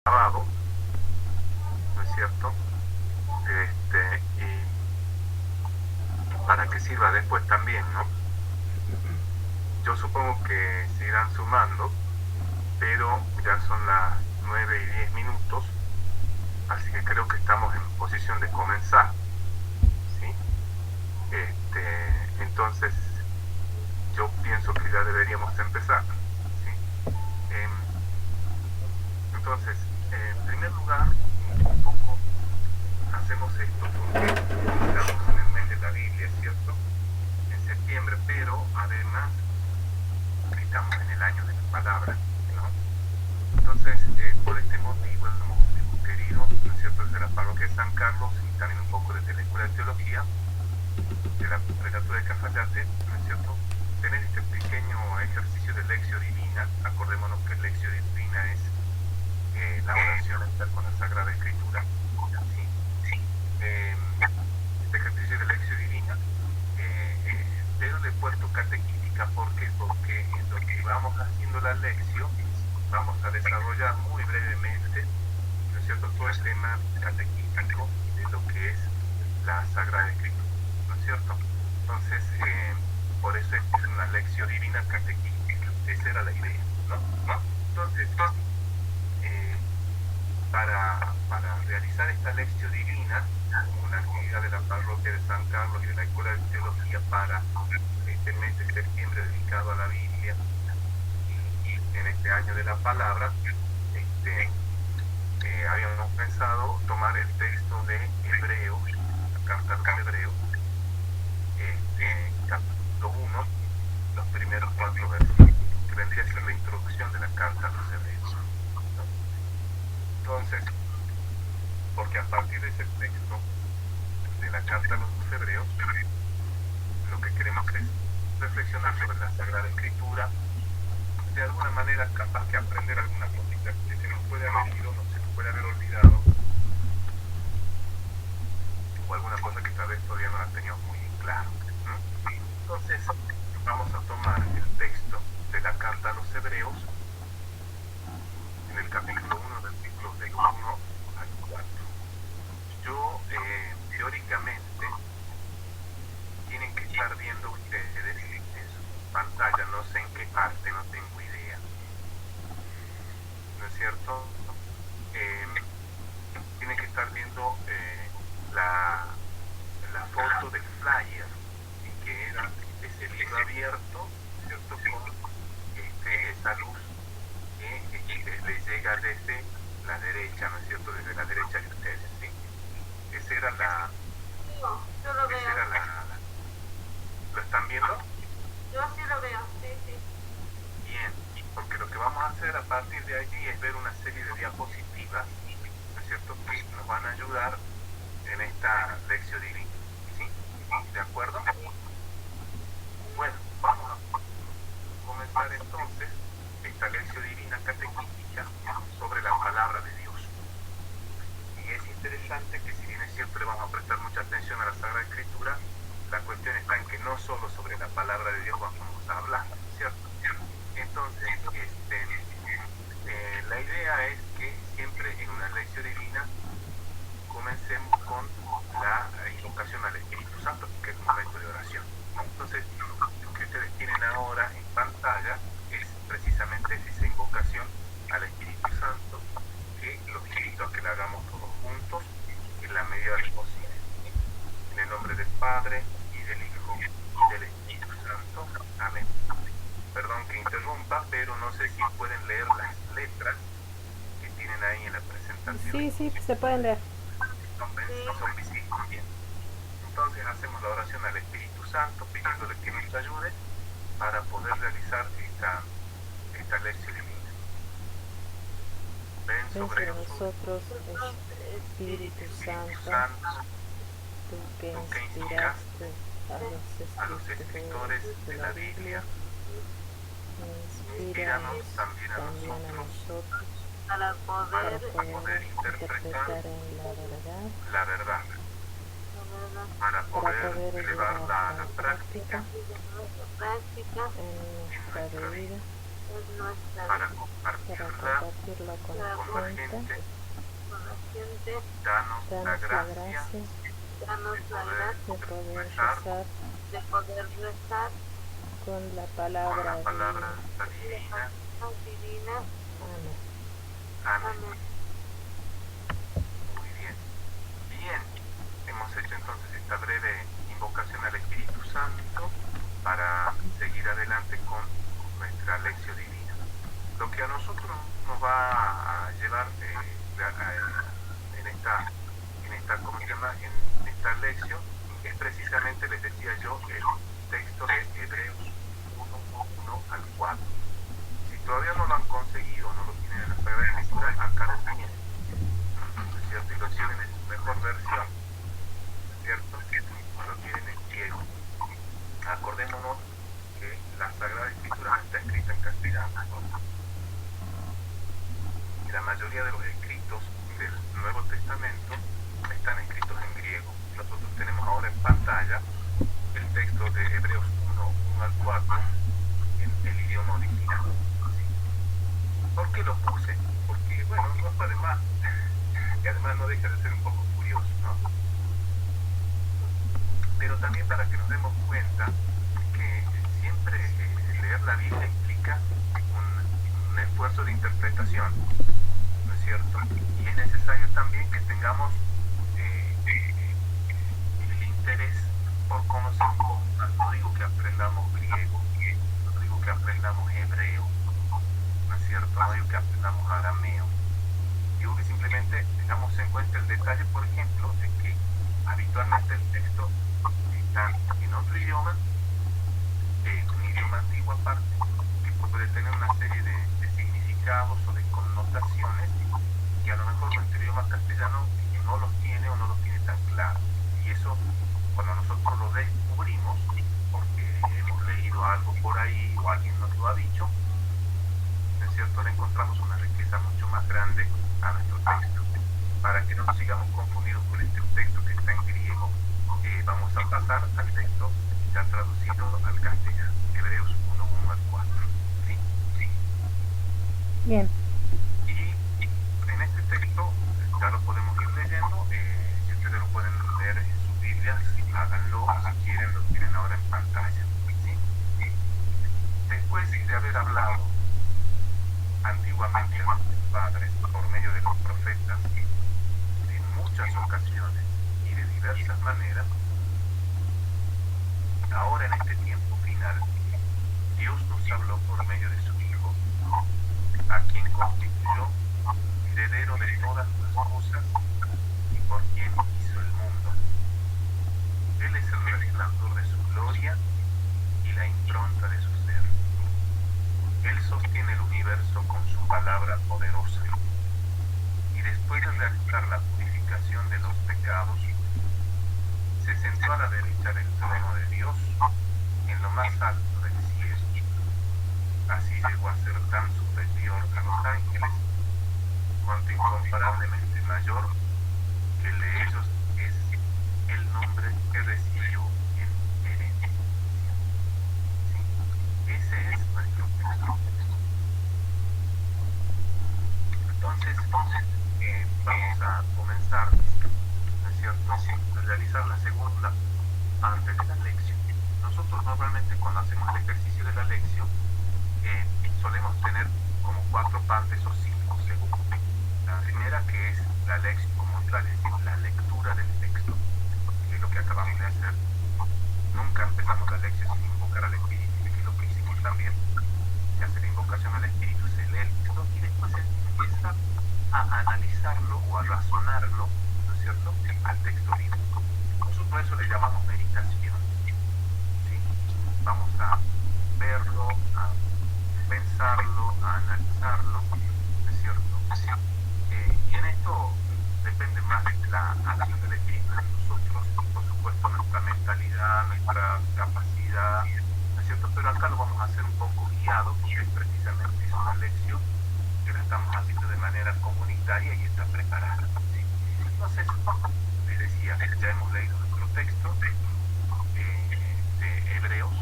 grabado, ¿no es cierto? Y para que sirva después también, ¿no? Yo supongo que se irán sumando, pero ya son las 9:10, así que creo que estamos en posición de comenzar, ¿sí? Entonces, yo pienso que ya deberíamos empezar, ¿sí? Em, entonces, en primer lugar, un poco hacemos esto porque estamos en el mes de la Biblia, ¿cierto? En septiembre, pero además estamos en el año de la palabra, ¿no? Entonces, por este motivo hemos querido, ¿no es cierto?, desde la parroquia de San Carlos y también un poco desde la Escuela de Teología de la Prelatura de Cafayate, ¿no es cierto?, tener este pequeño ejercicio de Lectio Divina. Acordémonos que Lectio Divina es la oración con la Sagrada Escritura, ¿sí? Este ejercicio de Lectio Divina, pero le he puesto catequítica. ¿Por qué? Porque en lo que vamos haciendo la lección vamos a desarrollar muy brevemente, ¿no es cierto?, todo el tema catequístico de lo que es la Sagrada Escritura, ¿no es cierto? Entonces, por eso es una lección divina catequística. Esa era la idea, ¿no? Entonces, para realizar esta lección divina, como una actividad de la parroquia de San Carlos y de la Escuela de Teología para este mes de septiembre dedicado a la Biblia y en este año de la palabra, habíamos pensado tomar el texto de Hebreos, la carta a los Hebreos, capítulo 1, los primeros 4 versículos, que vendría a ser la introducción de la carta a los Hebreos, ¿no? Entonces, porque a partir de ese texto de la carta a los Hebreos, lo que queremos es reflexionar sobre la Sagrada Escritura, de alguna manera capaz que aprender alguna cosita que se nos puede haber ido, no se nos puede haber olvidado, o alguna cosa que tal vez todavía no la teníamos muy en claro, ¿no? Entonces, vamos a tomar el texto de la carta a los Hebreos en el capítulo 1, versículos del 1 al 4. Yo, teóricamente, tienen que estar viendo ustedes en su pantalla, no sé en qué parte, no tengo idea, ¿no es cierto? Tienen que estar viendo la foto del flyer, ¿sí?, que era ese libro abierto, ¿cierto?, con esa luz que les llega desde la derecha, ¿no es cierto?, desde la derecha de ustedes, ¿sí? Esa era la... Yo lo veo. Esa era ¿Lo están viendo? Yo sí lo veo, sí, sí. Bien, porque lo que vamos a hacer a partir de allí es ver una serie de diapositivas, ¿no es cierto?, que nos van a ayudar en esta lección divina, ¿sí? ¿De acuerdo? Bueno, vamos a comenzar entonces esta lección divina catequística sobre la palabra de Dios. Y es interesante que, si bien es cierto, le vamos a prestar mucha atención a la Sagrada Escritura, la cuestión está en que no solo sobre la palabra de Dios vamos a hablar, ¿cierto? Entonces, la idea es que siempre en una lección divina comencemos con la invocación al Espíritu Santo, que es un momento de oración, ¿no? Entonces, lo que ustedes tienen ahora en pantalla es precisamente esa invocación al Espíritu Santo, que los invito a que la hagamos todos juntos en la medida de lo posible. En el nombre del Padre, y del Hijo, y del Espíritu Santo. Amén. Perdón que interrumpa, pero no sé si pueden leer las letras que tienen ahí en la presentación. Sí, sí, se pueden leer. Son visibles. Bien. Entonces hacemos la oración al Espíritu Santo, pidiéndole que nos ayude para poder realizar esta lección divina. Ven sobre nosotros, Espíritu Santo, tú que inspiraste a los escritores de la Biblia, inspíranos también a nosotros Para para poder poder interpretar en la verdad, para poder llevarla a la práctica en nuestra vida para para compartirla compartirla con con la la gente. gente. con la gente, Danos la Danos la gracia gracia danos la gracia de poder rezar rezar de poder rezar con la con palabra la palabra divina. divina. divina. Amén. Amén. Amén. Muy bien. Bien, hemos hecho entonces esta breve invocación al Espíritu Santo para seguir adelante con nuestra lección divina. Lo que a nosotros nos va a llevar ¿cómo se llama? En esta lección es precisamente, les decía yo, el texto de Hebreos 1 al 4. Si todavía no lo han conseguido, no lo tienen en la Sagrada Escritura, acá lo tienen, ¿no es cierto? Y lo tienen en su mejor versión, ¿cierto? Lo tienen en griego. Acordémonos que la Sagrada Escritura no está escrita en castellano. Y la mayoría de los escritos del Nuevo Testamento están escritos en griego. Nosotros tenemos ahora en pantalla el texto de Hebreos 1 al 4 en el idioma original. ¿Sí? ¿Por qué lo puse? Porque, bueno, no está de más. Y además no deja de ser un poco curioso, ¿no? Pero también para que nos demos cuenta que siempre leer la Biblia implica un esfuerzo de interpretación, ¿no es cierto? Y es necesario también que tengamos el interés por conocer un poco más. No digo que aprendamos griego, no digo que aprendamos hebreo, ¿no es cierto? No digo que aprendamos arameo. Digo que simplemente tengamos en cuenta el detalle, por ejemplo, de que habitualmente el texto está en otro idioma, un idioma antiguo aparte, que puede tener una serie de significados o de connotaciones que a lo mejor nuestro idioma castellano no los tiene o no los tiene tan claros. Y eso, cuando nosotros lo descubrimos, porque hemos leído algo por ahí o alguien nos lo ha dicho, ¿no es cierto?, le encontramos una riqueza mucho más grande a nuestro texto. Para que no nos sigamos confundidos con este texto que está en griego, vamos a pasar al texto ya traducido al castellano, Hebreos 1 al 4. ¿Sí? Sí. Bien. Y en este texto ya lo podemos ir leyendo, si ustedes lo pueden leer en sus Biblias, háganlo, si quieren lo tienen ahora en pantalla. ¿Sí? Después de haber hablado antiguamente a nuestros padres por medio de los profetas en muchas ocasiones y de diversas maneras, ahora en este tiempo final Dios nos habló por medio de su Hijo, a quien constituyó heredero de todas las cosas y por quien hizo el mundo. Él es el resplandor de su gloria y la impronta de su ser. Él sostiene el universo con su palabra poderosa. Y después de realizar la purificación de los pecados, se sentó a la derecha del trono de Dios en lo más alto del cielo. Así llegó a ser tan superior a los ángeles, cuanto incomparablemente mayor que el de ellos es el nombre que recibió en herencia. ¿Sí? Ese es nuestro texto. Entonces vamos a comenzar, ¿no es cierto?, a realizar la segunda parte de la lección. Nosotros normalmente cuando hacemos el ejercicio de la lección solemos tener como 4 partes o 5 según. La primera, que es la lección como tal, es decir, la lectura del texto, que es lo que acabamos de hacer. Nunca empezamos la lección sin invocar al Espíritu, que es lo que hicimos también. Se hace la invocación al Espíritu, se lee el texto y después se empieza a analizarlo o a razonarlo, ¿no es cierto?, al texto bíblico. Nosotros a eso le llamamos meditación. ¿Sí? Vamos a verlo, a pensarlo, a analizarlo, ¿no es cierto? Y en esto depende más la acción del Espíritu de nosotros y por supuesto nuestra mentalidad, nuestra capacidad, ¿no es cierto? Pero acá lo vamos a hacer un poco guiado, porque es precisamente es una lección que la estamos haciendo de manera comunitaria y está preparada. ¿Sí? Entonces, les decía, ya hemos leído nuestro texto de Hebreos,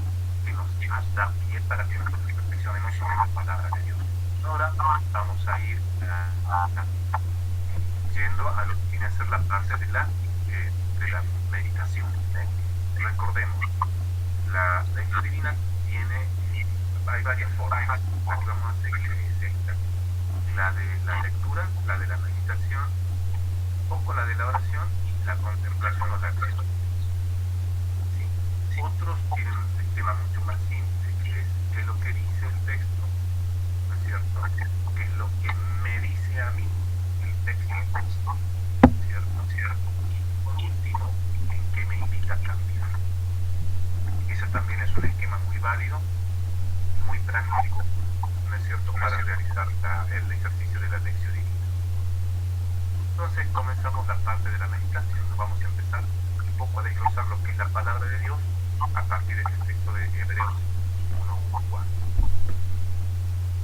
que nos da pie para que nosotros reflexionemos reflexionemos sobre la palabra de Dios. Ahora vamos a ir yendo a lo que viene a ser la parte de la meditación. Recordemos, la lección divina hay varias formas. La que vamos a seguir es esta: la de la lectura, la de la meditación, un poco la de la oración y la contemplación o la acción. ¿Sí? Otros tienen un sistema mucho más simple, que es lo que dice el texto, ¿no es cierto? Que es lo que me dice a mí el texto, ¿cierto? Y por último, en qué me invita a cambiar. Ese también es un esquema muy válido, muy práctico, ¿no es cierto?, para realizar el ejercicio de la lección divina. Entonces comenzamos la parte de la meditación. Vamos a empezar un poco a desglosar lo que es la palabra de Dios a partir de este texto de Hebreos 1:4.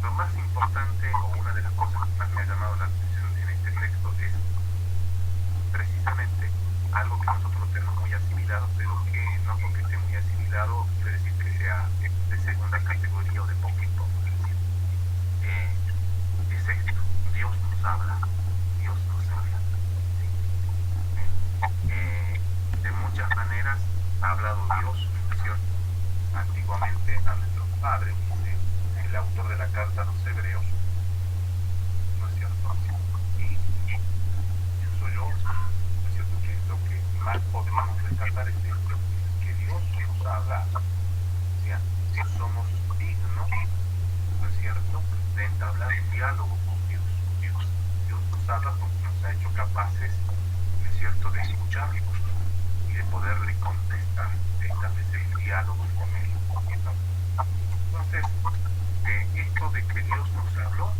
Lo más importante, o una de las cosas que más me ha llamado la atención en este texto, es precisamente algo que nosotros tenemos muy asimilado, pero que no porque esté muy asimilado quiere decir que sea de segunda categoría o de poca importancia. Es esto: Dios nos habla, Dios nos habla. De muchas maneras ha hablado Dios, ¿no es cierto?, antiguamente a nuestros padres, dice el autor de la carta a los Hebreos, ¿no es cierto? Y pienso yo, ¿no es cierto?, que lo que más podemos rescatar es esto, que Dios nos habla. O sea, que somos dignos, ¿no es cierto?, de entablar un diálogo con Dios. Dios nos habla porque nos ha hecho capaces, ¿no es cierto?, de escucharlo y de poderle contestar, de establecer un diálogo con Él. Entonces, esto de que Dios nos habló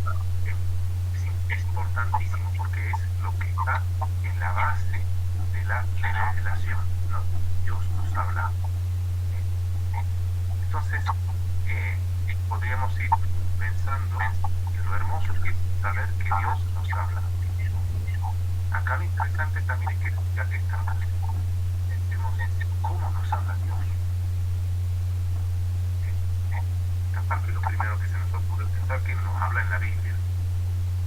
es importantísimo, porque es lo que está en la base de la revelación, ¿no? Dios nos habla. Entonces, podríamos ir pensando en lo hermoso que es saber que Dios nos habla. Acá lo interesante también es que, ya que estamos, pensemos en cómo nos habla Dios. Aparte, lo primero que se nos ocurre pensar que nos habla en la Biblia,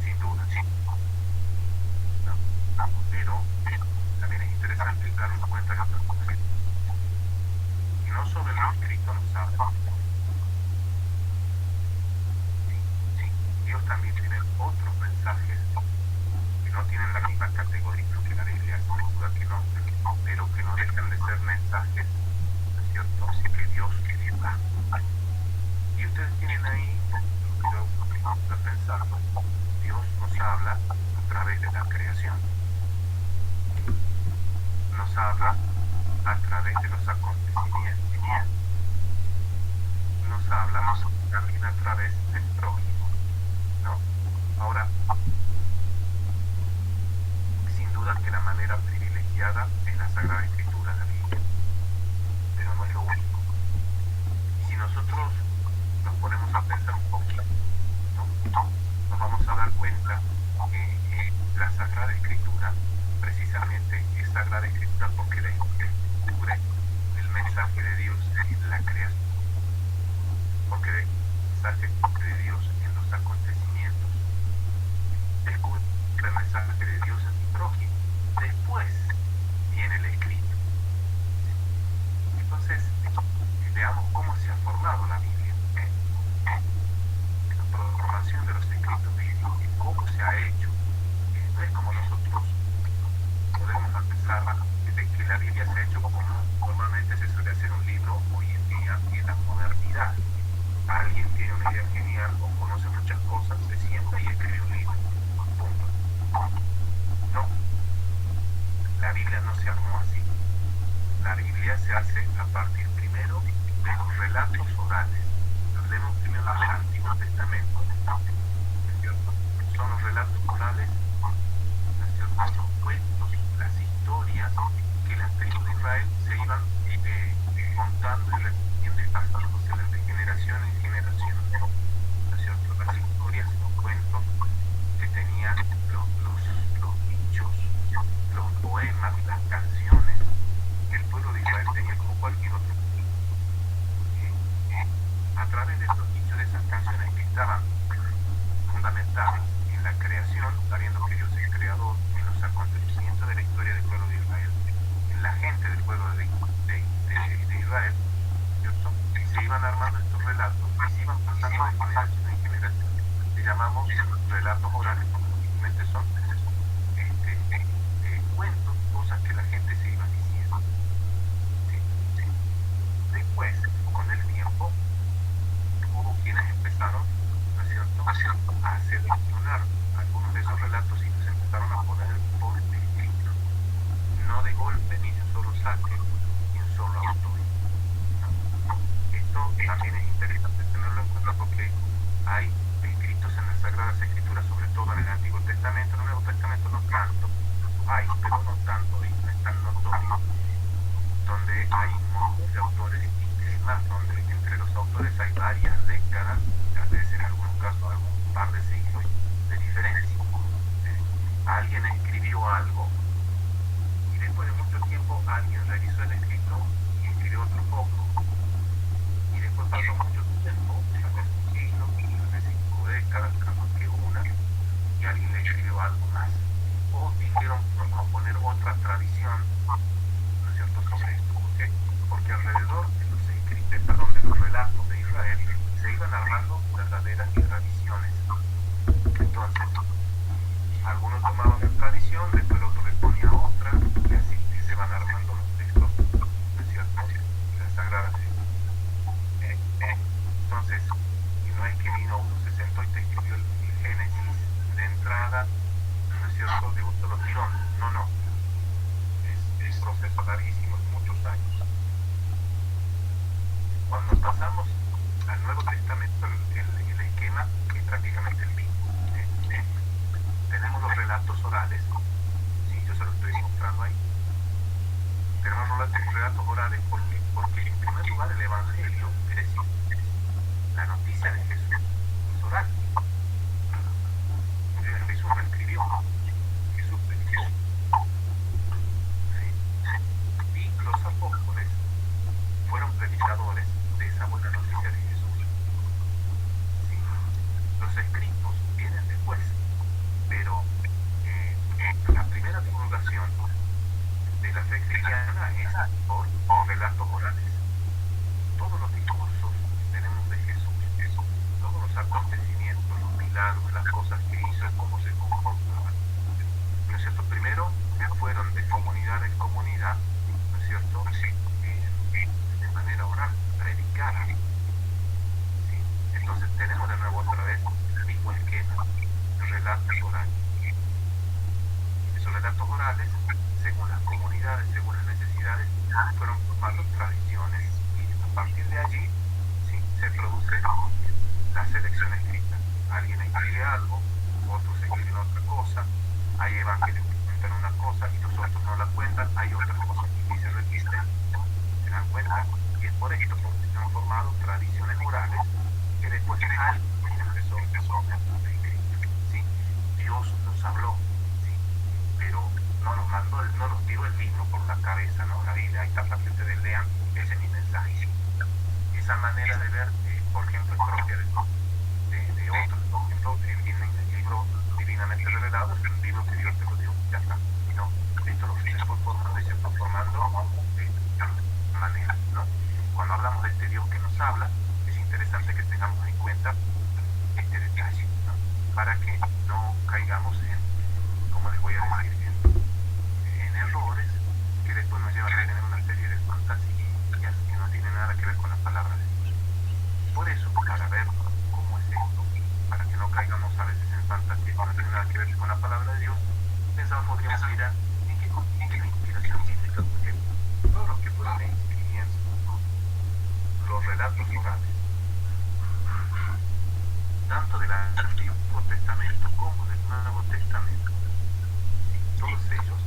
sin duda, sí. No, pero también es interesante darnos cuenta de otras cosas. Y no solo el escrito nos habla. Sí, Dios también tiene otros mensajes que no tienen la misma categoría que la Biblia, sin duda que no, pero que no dejan de ser mensajes, ¿no es cierto?, que Dios da. Y ustedes tienen ahí, yo a pensarlo, Dios nos habla a través de la creación. Nos habla a través de los acontecimientos. Nos habla también a través del prójimo, ¿no? Ahora, sin duda que la manera privilegiada es la Sagrada Escritura, la Biblia, pero no es lo único. Y si nosotros nos ponemos a pensar un poquito, ¿no?, nos vamos a dar cuenta que la Sagrada Escritura precisamente es Sagrada Escritura porque descubre el mensaje de Dios en la creación, porque descubre el mensaje de Dios en los acontecimientos, descubre el mensaje de Dios en el prójimo. Después viene el escrito. Entonces, veamos cómo se ha formado la Biblia, la formación de los escritos bíblicos, cómo se ha hecho. No es como nosotros podemos pensar de que la Biblia se ha hecho como normalmente se suele hacer un libro hoy en día, en la modernidad. Alguien tiene una idea genial o conoce muchas cosas, se sienta y escribe un libro. Punto. No. La Biblia no se armó así. La Biblia se hace a partir primero de los relatos orales. Hablemos primero del Antiguo Testamento, ¿no es cierto? Son los relatos orales, ¿no es cierto?, los cuentos, las historias que las tribus de Israel se iban contando y repitiendo y pasándose de generación en generación, ¿no es cierto? Las historias, los cuentos que tenían los dichos, los poemas, las canciones que el pueblo de Israel tenía como cualquier otro. pero no tanto y no es tan notorio, donde hay un montón de autores, es más, donde entre los autores hay varias décadas, a veces en algunos casos algún par de siglos de diferencia. Alguien escribió algo y después de mucho tiempo alguien revisó el escrito y escribió otro poco. Y después pasó mucho tiempo, tal vez un siglo, tal vez 5 décadas, capaz que una, y alguien le escribió algo más. O dijeron, vamos a poner otra tradición, ¿no es cierto?, sobre esto. ¿Por qué? Porque alrededor de los escritos, de los relatos de Israel, se iban armando verdaderas tradiciones. Entonces, algunos tomaban una tradición, después el otro le ponía otra, y así se van armando los textos, ¿no es cierto?, de las Sagradas Escrituras. Entonces, y no es que vino uno, se sentó y te escribió el Génesis de entrada, ¿no es cierto?, de un solo tirón. No, no. Es un proceso larguísimo, de muchos años. Cuando pasamos al Nuevo Testamento, el esquema es prácticamente el mismo. Tenemos los relatos orales, sí, yo se lo estoy mostrando ahí. Tenemos relatos orales porque en primer lugar el Evangelio, es decir, la noticia de Jesús, es oral. Jesús no escribió, Jesús predicó. ¿Sí? Y los apóstoles fueron predicadores de esa buena noticia de Jesús. ¿Sí? Los escritos vienen después, pero la primera divulgación de la fe cristiana es por relatos orales. Todos los discursos que tenemos de Jesús, todos los acontecimientos, los milagros, las cosas que hizo, cómo se comportaba, ¿no es cierto? Primero fueron de comunidad en comunidad, ¿no es cierto?, de manera oral, predicada. ¿Sí? Entonces tenemos de nuevo otra vez el mismo esquema, relatos orales. Esos relatos orales, según las comunidades, según las necesidades, fueron formando tradiciones y a partir de allí, ¿sí?, se produce la selección escrita. Alguien escribe algo, otros escriben otra cosa, hay evangelios que cuentan una cosa y los otros no la cuentan, hay otras cosas que se repiten, se dan cuenta, y es por esto que se han formado tradiciones orales que después alguien empezó a escribir. ¿Sí? Dios nos habló, ¿sí?, pero no nos mandó, no nos tiró el libro por la cabeza, ¿no? La Biblia, ahí está para que ustedes lean, ese es mi mensaje. Esa manera de ver, por ejemplo, es propia de otros. Por ejemplo, el libro divinamente revelado es un libro que Dios te lo dio, ya está. Y no, esto lo que se fue formando y se fue formando de esta manera, ¿no? Cuando hablamos de este Dios que nos habla, es interesante que tengamos en cuenta este detalle, ¿no?, para que no caigamos en, ¿cómo les voy a decir?, en errores que después nos llevan a tener una serie de fantasías que no tienen nada que ver con la palabra de Dios. Por eso, para ver cómo es esto, para que no caigamos a veces en fantasías que no tienen nada que ver con la palabra de Dios, pensaba podríamos mirar en qué consiste la inspiración bíblica, porque todos los que fueron escribiendo los relatos orales, tanto del Antiguo Testamento como del Nuevo Testamento, ¿sí?, todos ellos,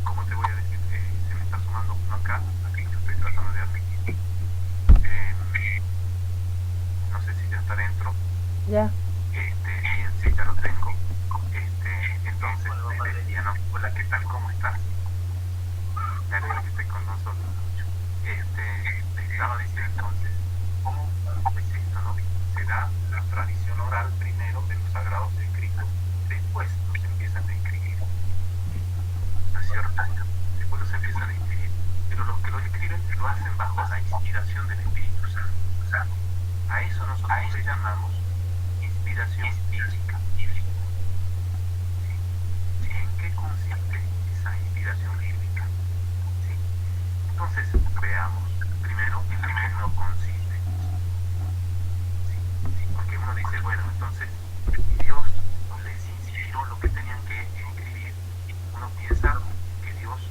¿cómo te voy a decir? Se me está sumando uno acá, aquí yo estoy tratando de admitir. No sé si ya está dentro. Ya. Bien, sí, ya lo tengo. Entonces, me decía, ¿no? Hola, ¿qué tal? ¿Cómo estás? Me alegra que estés con nosotros mucho. Te estaba diciendo entonces, ¿cómo es esto, no? Se da la tradición oral primero de los sagrados escritos, después los empiezan a escribir, ¿no es cierto? Después los empiezan a escribir, pero los que lo escriben lo hacen bajo la inspiración del Espíritu Santo. O sea, a eso nosotros le llamamos inspiración bíblica. ¿Sí? ¿En qué consiste esa inspiración bíblica? ¿Sí? Entonces, veamos primero en qué no consiste. ¿Sí? Porque uno dice, bueno, entonces Dios les inspiró lo que tenían que escribir. Uno piensa que Dios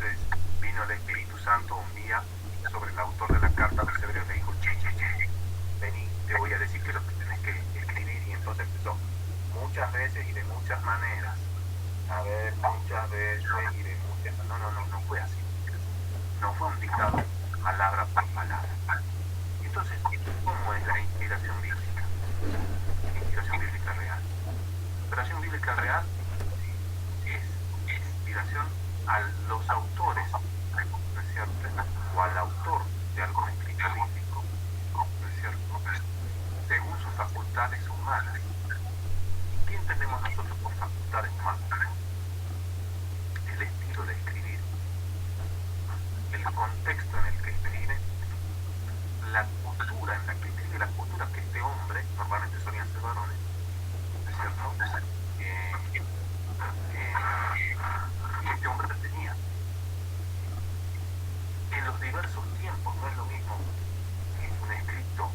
Entonces vino el Espíritu Santo un día sobre el autor de la carta a los hebreos, le dijo, che, vení, te voy a decir qué es lo que tenés que escribir. Y entonces empezó muchas veces y de muchas maneras. A ver, muchas veces y de muchas... No fue así. No fue un dictado palabra por palabra. Entonces, ¿cómo es la inspiración bíblica? Inspiración bíblica real. Inspiración bíblica real es inspiración a los autores, ¿no es cierto? O al autor de algún escrito bíblico, ¿no es cierto? Según sus facultades humanas. ¿Y qué entendemos nosotros por facultades humanas? El estilo de escribir, el contexto en el que escribe, la cultura en la que escribe, la cultura que este hombre, normalmente solían ser varones, ¿no es cierto? Que este hombre tenía. En los diversos tiempos no es lo mismo un escrito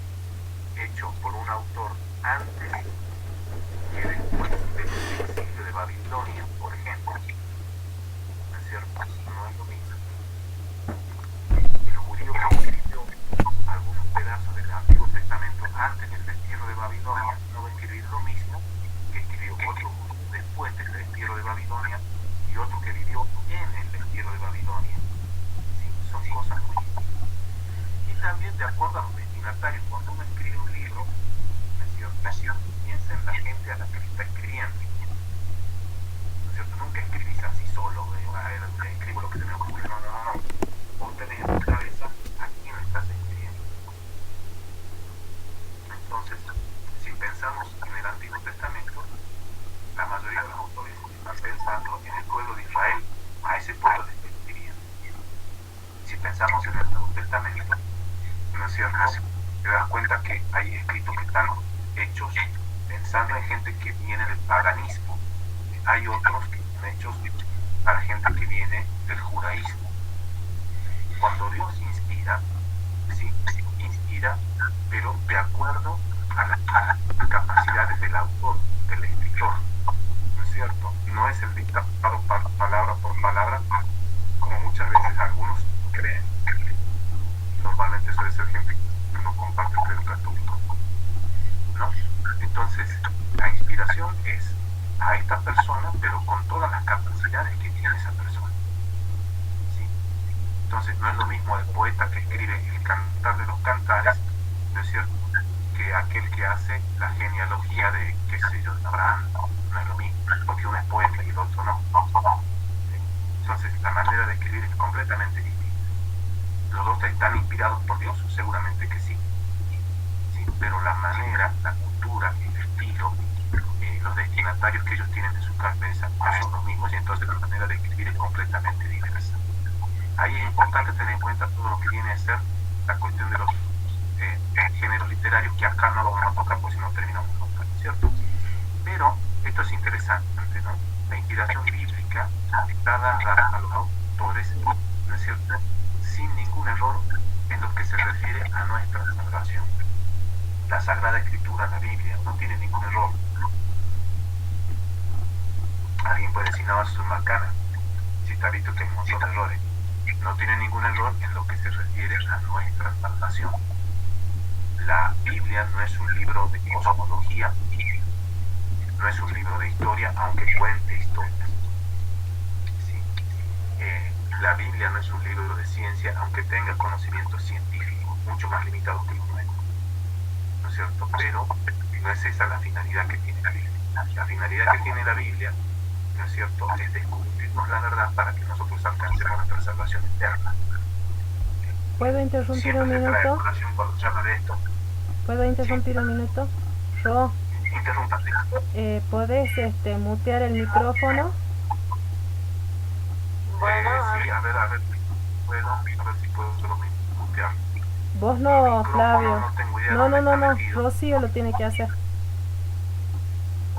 hecho por un autor antes que después del exilio de Babilonia, por ejemplo. ¿No es cierto? No es lo mismo. El judío que escribió algunos pedazos del Antiguo Testamento antes del destierro de Babilonia no va a escribir lo mismo que escribió otro después del destierro de Babilonia y otro que vivió en el destierro de Babilonia. ¿Sí? Son cosas muy distintas. Y también de acuerdo a los destinatarios, cuando uno escribe un libro, ¿no es cierto? Piensa en la gente a la que le está escribiendo. ¿No es cierto? Nunca escribís así solo, escribo lo que se me ocurre. No. Vos tenés en tu cabeza a quién le estás escribiendo. Entonces, si pensamos en el Antiguo Testamento, la mayoría de los autores están pensando en el pueblo de Israel, a ese pueblo le está escribiendo. Si pensamos en el Nuevo Testamento, ¿no es cierto? Te das cuenta que hay escritos que están hechos pensando en gente que viene del paganismo. Hay otros que están hechos para gente que viene del judaísmo. Cuando Dios inspira, sí, inspira, pero de acuerdo a las capacidades del autor, del escritor, ¿no es cierto? No es el dictado palabra por palabra, como muchas veces algunos creen. Normalmente suele ser gente que no comparte el credo católico, ¿no? Entonces, la inspiración es a esta persona, pero con todas las capacidades que tiene esa persona. ¿Sí? Entonces, no es lo mismo el poeta que escribe el Cantar de los Cantares, ¿no es cierto?, que aquel que hace la genealogía de, qué sé yo, de Abraham. No es lo mismo, porque uno es poeta y el otro no. ¿Sí? Entonces, la manera de escribir es completamente distinta. ¿Los dos están inspirados por Dios? Seguramente que sí. Sí, pero la manera, la cultura, el estilo, los destinatarios que ellos tienen en su cabeza no son los mismos, y entonces la manera de escribir es completamente diversa. Ahí es importante tener en cuenta todo lo que viene a ser la cuestión de los géneros literarios, que acá no lo vamos a tocar porque si no terminamos nunca, ¿cierto? Pero esto es interesante, ¿no? La inspiración bíblica está dada a los autores, ¿no es cierto?, sin ningún error en lo que se refiere a nuestra salvación. La Sagrada Escritura, la Biblia, no tiene ningún error. Alguien puede decir, no, eso es macana, si está visto que hay un montón de errores. No tiene ningún error en lo que se refiere a nuestra salvación. La Biblia no es un libro de cosmología, no es un libro de historia, aunque cuente historias. ¿Sí? La Biblia no es un libro de ciencia, aunque tenga conocimientos científicos mucho más limitados que los nuestros, ¿no es cierto? Pero no es esa la finalidad que tiene la Biblia. La finalidad que tiene la Biblia, ¿no es cierto?, es descubrirnos la verdad para que nosotros alcancemos nuestra salvación eterna. ¿Puedo interrumpir Siempre un se trae minuto? colación cuando se habla de esto. ¿Puedo interrumpir un minuto? Yo, Interrúmpate. ¿podés mutear el micrófono? Bueno, Sí, a ver, puedo, a ver si puedo mutear. Vos no, Micrófono, Flavio. no tengo idea No, dónde no, está no, metido. Rocío lo tiene que hacer.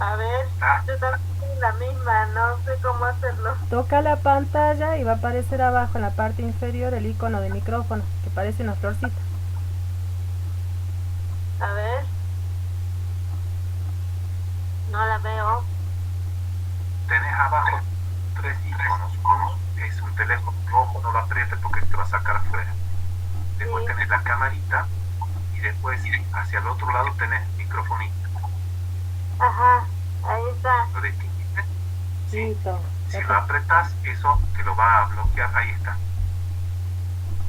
a ver, Ah. yo también tengo la misma, no sé cómo hacerlo. Toca la pantalla y va a aparecer abajo en la parte inferior el icono de micrófono, que parece una florcita. A ver. No la veo. Tenés abajo 3 iconos. Uno es un teléfono rojo no lo aprietes porque te va a sacar afuera. Después Sí. tenés la camarita y después hacia el otro lado tenés el microfonito. Ajá, ahí está. ¿Lo distinguiste? Sí. Listo. Si lo apretás, eso te lo va a bloquear. Ahí está.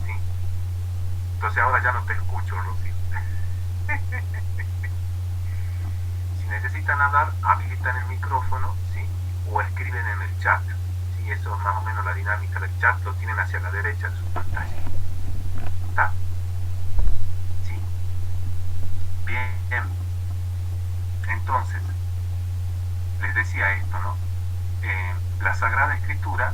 ¿Sí? Entonces ahora ya no te escucho, Rosy. Si necesitan hablar, habilitan el micrófono, ¿sí? O escriben en el chat. ¿Sí? Eso es más o menos la dinámica del chat. Lo tienen hacia la derecha de su pantalla. ¿Está? ¿Sí? Bien. Entonces, les decía esto, ¿no? La Sagrada Escritura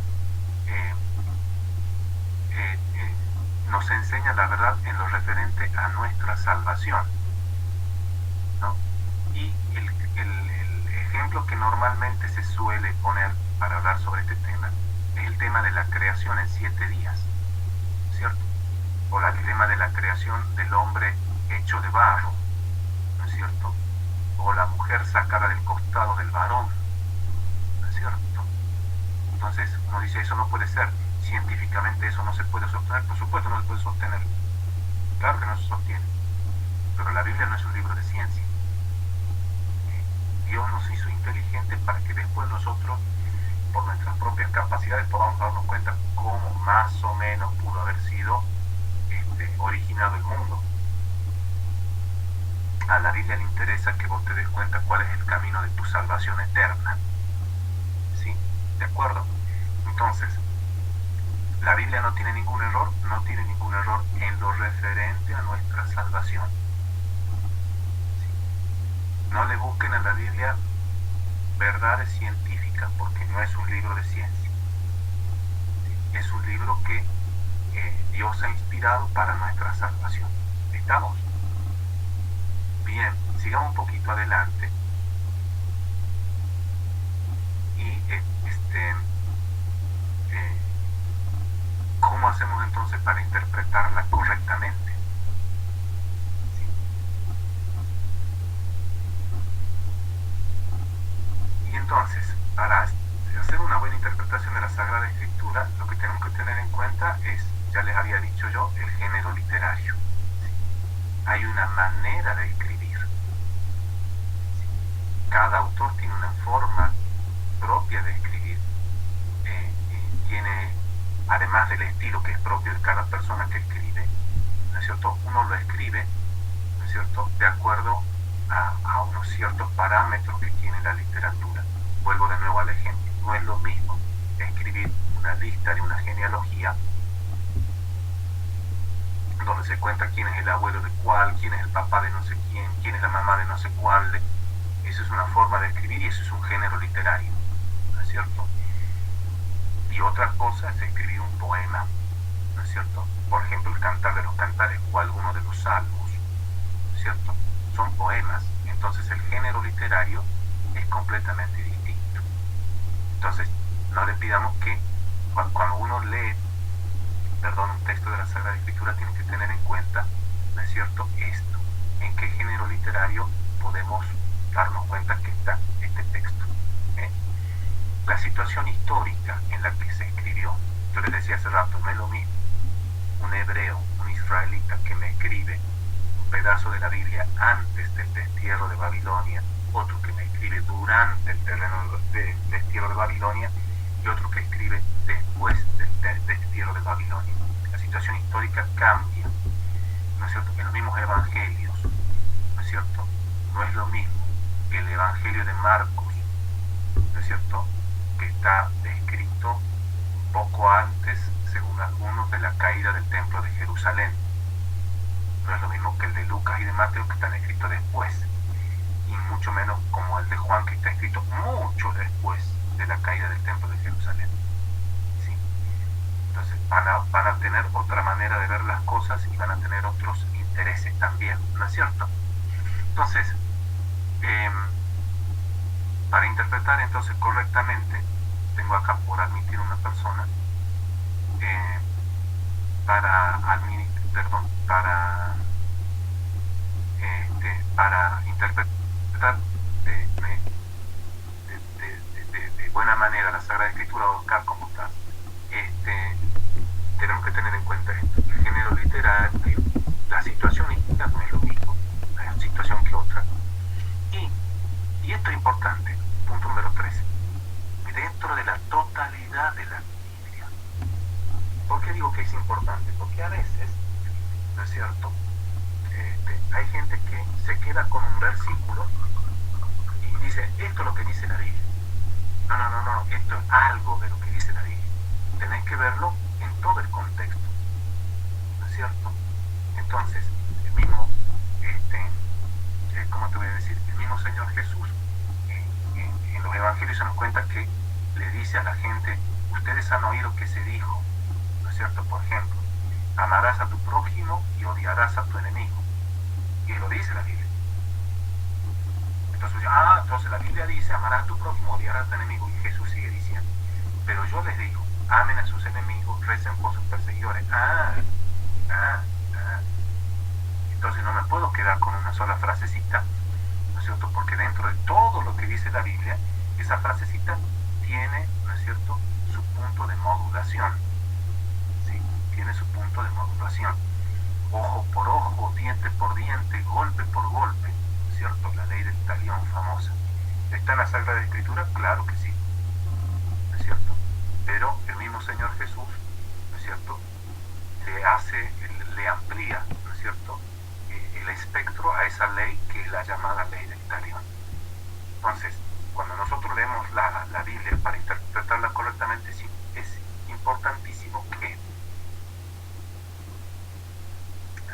nos enseña la verdad en lo referente a nuestra salvación, ¿no? Y el ejemplo que normalmente se suele poner para hablar sobre este tema es el tema de la creación en 7 días, ¿cierto? O el tema de la creación del hombre hecho de barro, ¿no es cierto? O la mujer sacada del costado del varón, ¿no es cierto? Entonces uno dice, eso no puede ser, científicamente eso no se puede sostener. Por supuesto no se puede sostener, claro que no se sostiene, pero la Biblia no es un libro de ciencia. Dios nos hizo inteligentes para que después nosotros, por nuestras propias capacidades, podamos darnos cuenta cómo más o menos pudo haber sido originado el mundo. A la Biblia le interesa que vos te des cuenta cuál es el camino de tu salvación eterna. ¿Sí? ¿De acuerdo? Entonces, la Biblia no tiene ningún error, no tiene ningún error en lo referente a nuestra salvación. ¿Sí? No le busquen a la Biblia verdades científicas porque no es un libro de ciencia. ¿Sí? Es un libro que Dios ha inspirado para nuestra salvación. ¿Estamos? Bien, sigamos un poquito adelante. Y ¿cómo hacemos entonces para interpretarla correctamente? ¿Sí? Y entonces, para hacer una buena interpretación de la Sagrada Escritura, lo que tenemos que tener en cuenta es, ya les había dicho yo, el género literario. ¿Sí? Hay una manera de escribir. ¿Sí? Cada autor tiene una forma propia de escribir. Y tiene, además del estilo que es propio de cada persona que escribe, ¿no es cierto? Uno lo escribe, ¿no es cierto?, de acuerdo a unos ciertos parámetros que tiene la literatura. Vuelvo de nuevo al ejemplo. No es lo mismo escribir una lista de una genealogía donde se cuenta quién es el abuelo de cuál, quién es el papá de no sé quién es la mamá de no sé cuál. Eso es una forma de escribir y eso es un género literario, ¿no es cierto? Y otra cosa es escribir un poema, ¿no es cierto? Por ejemplo, el Cantar de los Cantares o alguno de los salmos, ¿no es cierto? Son poemas, entonces el género literario es completamente distinto. Entonces, no le pidamos que cuando uno lee, un texto de la Sagrada Escritura, tiene que tener en cuenta, ¿no es cierto?, esto, en qué género literario podemos darnos cuenta que está este texto. La situación histórica en la que se escribió, yo les decía hace rato, no es lo mismo un hebreo, un israelita que me escribe un pedazo de la Biblia antes del destierro de Babilonia, otro que me escribe durante el destierro de Babilonia y otro que escribe después del destierro de Babilonia. La situación histórica cambia, ¿no es cierto? En los mismos evangelios, ¿no es cierto? No es lo mismo el evangelio de Marcos, ¿no es cierto?, que está descrito un poco antes, según algunos, de la caída del templo de Jerusalén. No es lo mismo que el de Lucas y de Mateo, que están escritos después, y mucho menos como el de Juan, que está escrito mucho después de la caída del templo de Jerusalén. ¿Sí? Entonces van a tener otra manera de ver las cosas y van a tener otros intereses también, ¿no es cierto? Entonces, para interpretar entonces correctamente, tengo acá por admitir una persona, para interpretar de buena manera la Sagrada Escritura. Oscar, ¿cómo estás? tenemos que tener en cuenta esto. El género literario, la situación histórica no es lo mismo, la situación que otra. Y esto es importante, punto número 3, dentro de la totalidad de la Biblia. ¿Por qué digo que es importante? Porque a veces, ¿no es cierto?, hay gente que se queda con un versículo y dice, esto es lo que dice la Biblia. No, esto es algo de lo que dice la Biblia. Tenés que verlo en todo el contexto, ¿no es cierto? Entonces, el mismo, ¿cómo te voy a decir? El mismo Señor Jesús, en los evangelios se nos cuenta que le dice a la gente, ustedes han oído que se dijo, ¿no es cierto? Por ejemplo, amarás a tu prójimo y odiarás a tu enemigo. Y lo dice la Biblia. Entonces la Biblia dice, amarás a tu prójimo, odiarás a tu enemigo. Y Jesús sigue diciendo, pero yo les digo, amen a sus enemigos, recen por sus perseguidores. Entonces no me puedo quedar con una sola frasecita, ¿no es cierto? Porque dentro de todo lo que dice la Biblia, esa frasecita tiene, ¿no es cierto?, su punto de modulación. ¿Sí? Tiene su punto de modulación. Ojo por ojo, diente por diente, golpe por golpe, ¿no es cierto? La ley del talión famosa. ¿Está en la Sagrada Escritura? Claro que sí, ¿no es cierto? Pero el mismo Señor Jesús, ¿no es cierto?, le amplía, ¿no es cierto?, el espectro a esa ley que es la llamada ley del talión. Entonces, cuando nosotros leemos la Biblia para interpretarla correctamente, sí, es importantísimo que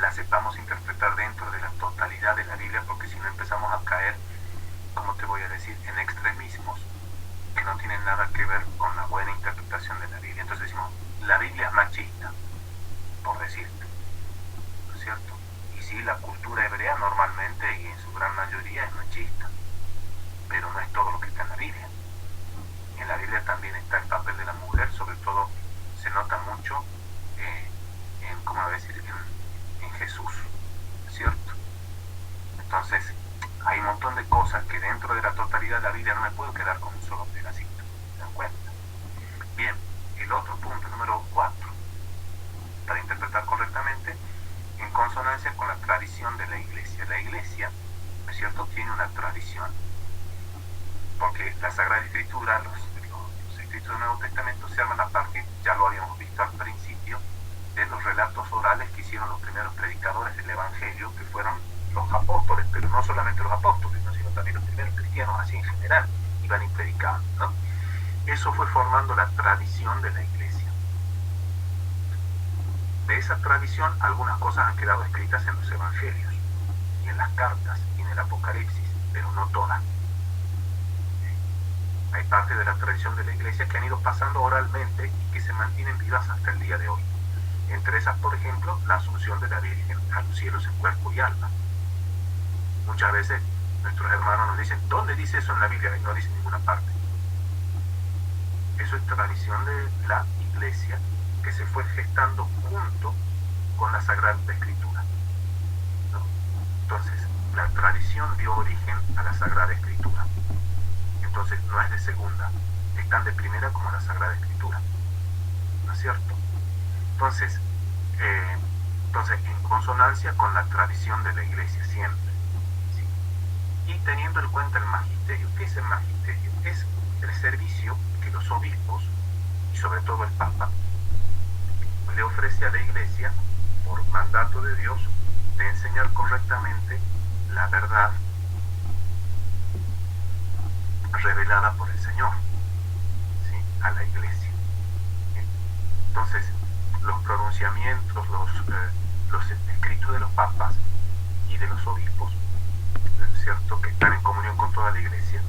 la sepamos interpretar dentro de la totalidad de la Biblia, porque si no empezamos a caer, como te voy a decir, en extremismos que no tienen nada que ver con la buena interpretación de la Biblia. Entonces decimos, la Biblia es machista, por decirte, ¿no es cierto? Y sí, la cultura hebrea normalmente y en su gran mayoría es machista, pero no es todo lo que está en la Biblia. En la Biblia también está el papel de la mujer, sobre todo se nota mucho en Jesús, ¿cierto? Entonces, hay un montón de cosas que dentro de la totalidad de la Biblia no me puedo quedar con un solo pedacito, ¿se dan cuenta? Bien, el otro punto, número 4, para interpretar correctamente, en consonancia con la tradición de la Iglesia. La Iglesia, ¿no es cierto?, tiene una tradición, porque la Sagrada Escritura, los escritos del Nuevo Testamento se arman a partir, ya lo habíamos visto al principio, de los relatos orales que hicieron los primeros predicadores del Evangelio, que fueron los apóstoles, pero no solamente los apóstoles, ¿no?, sino también los primeros cristianos, así en general, iban y predicaban, ¿no? Eso fue formando la tradición de la Iglesia. De esa tradición, algunas cosas han quedado escritas en los Evangelios, y en las cartas, y en el Apocalipsis, pero no todas. Hay parte de la tradición de la Iglesia que han ido pasando oralmente y que se mantienen vivas hasta el día de hoy. Entre esas, por ejemplo, la asunción de la Virgen a los cielos en cuerpo y alma. Muchas veces nuestros hermanos nos dicen, ¿dónde dice eso en la Biblia? Y no dice en ninguna parte. Eso es tradición de la Iglesia que se fue gestando junto con la Sagrada Escritura, ¿no? Entonces, la tradición dio origen a la Sagrada Escritura. Entonces, no es de segunda, es tan de primera como la Sagrada Escritura, ¿no es cierto? Entonces, en consonancia con la tradición de la Iglesia siempre, ¿sí? Y teniendo en cuenta el magisterio. ¿Qué es el magisterio? Es el servicio que los obispos, y sobre todo el Papa, le ofrece a la Iglesia, por mandato de Dios, de enseñar correctamente la verdad revelada por el Señor, ¿sí?, a la Iglesia. Entonces, los pronunciamientos, los escritos de los papas y de los obispos, ¿es cierto?, que están en comunión con toda la Iglesia,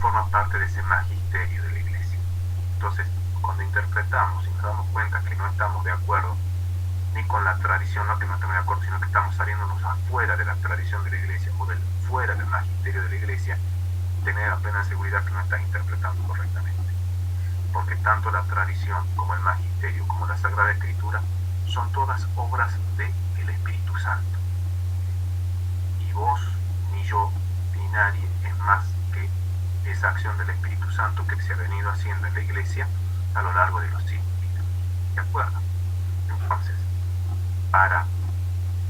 forman parte de ese magisterio de la Iglesia. Entonces, cuando interpretamos y nos damos cuenta que no estamos de acuerdo ni con la tradición, no que no estamos de acuerdo, sino que estamos saliéndonos afuera de la tradición de la Iglesia o fuera del magisterio de la Iglesia, tener apenas seguridad que no estás interpretando correctamente. Porque tanto la tradición como el magisterio como la Sagrada Escritura son todas obras del Espíritu Santo. Y vos, ni yo, ni nadie es más que esa acción del Espíritu Santo que se ha venido haciendo en la Iglesia a lo largo de los siglos. ¿De acuerdo? Entonces, para,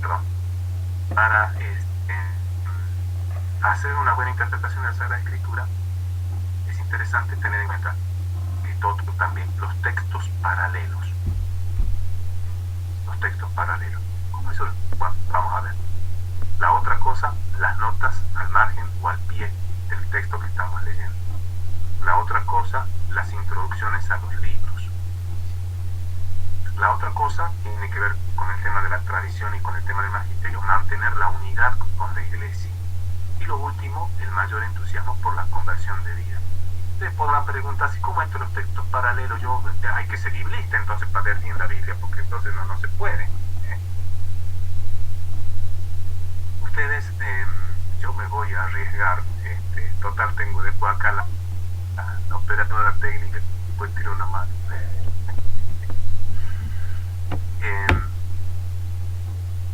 perdón, para hacer una buena interpretación de la Sagrada Escritura, es interesante tener en cuenta también los textos paralelos. Los textos paralelos. ¿Cómo eso? Bueno, vamos a ver. La otra cosa, las notas al margen o al pie del texto que estamos leyendo. La otra cosa, las introducciones a los libros. La otra cosa tiene que ver con el tema de la tradición y con el tema del magisterio, mantener la unidad con la iglesia. Y lo último, el mayor entusiasmo por la conversión de vida. Ustedes podrán preguntar, ¿y cómo esto los textos paralelos? Hay que ser biblista entonces para leer bien la Biblia, porque entonces no se puede. Ustedes, yo me voy a arriesgar, total tengo después acá la operadora técnica, puede tirar una mano.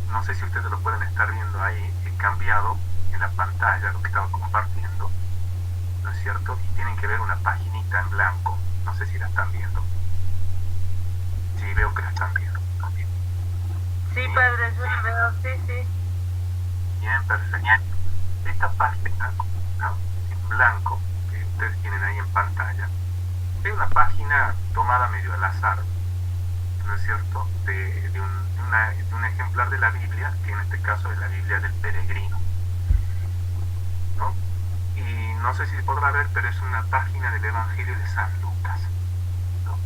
No sé si ustedes lo pueden estar viendo ahí, he cambiado en la pantalla lo que estaba compartiendo, ¿no es cierto? Y tienen que ver una paginita en blanco, no sé si la están viendo. Sí, veo que la están viendo. Sí, padre, yo la veo, sí. Bien, perfecto. Esta página, ¿no?, en blanco, que ustedes tienen ahí en pantalla, es una página tomada medio al azar, ¿no es cierto?, de un ejemplar de la Biblia, que en este caso es la Biblia del Peregrino, ¿no? Y no sé si se podrá ver, pero es una página del Evangelio de San Lucas, ¿no?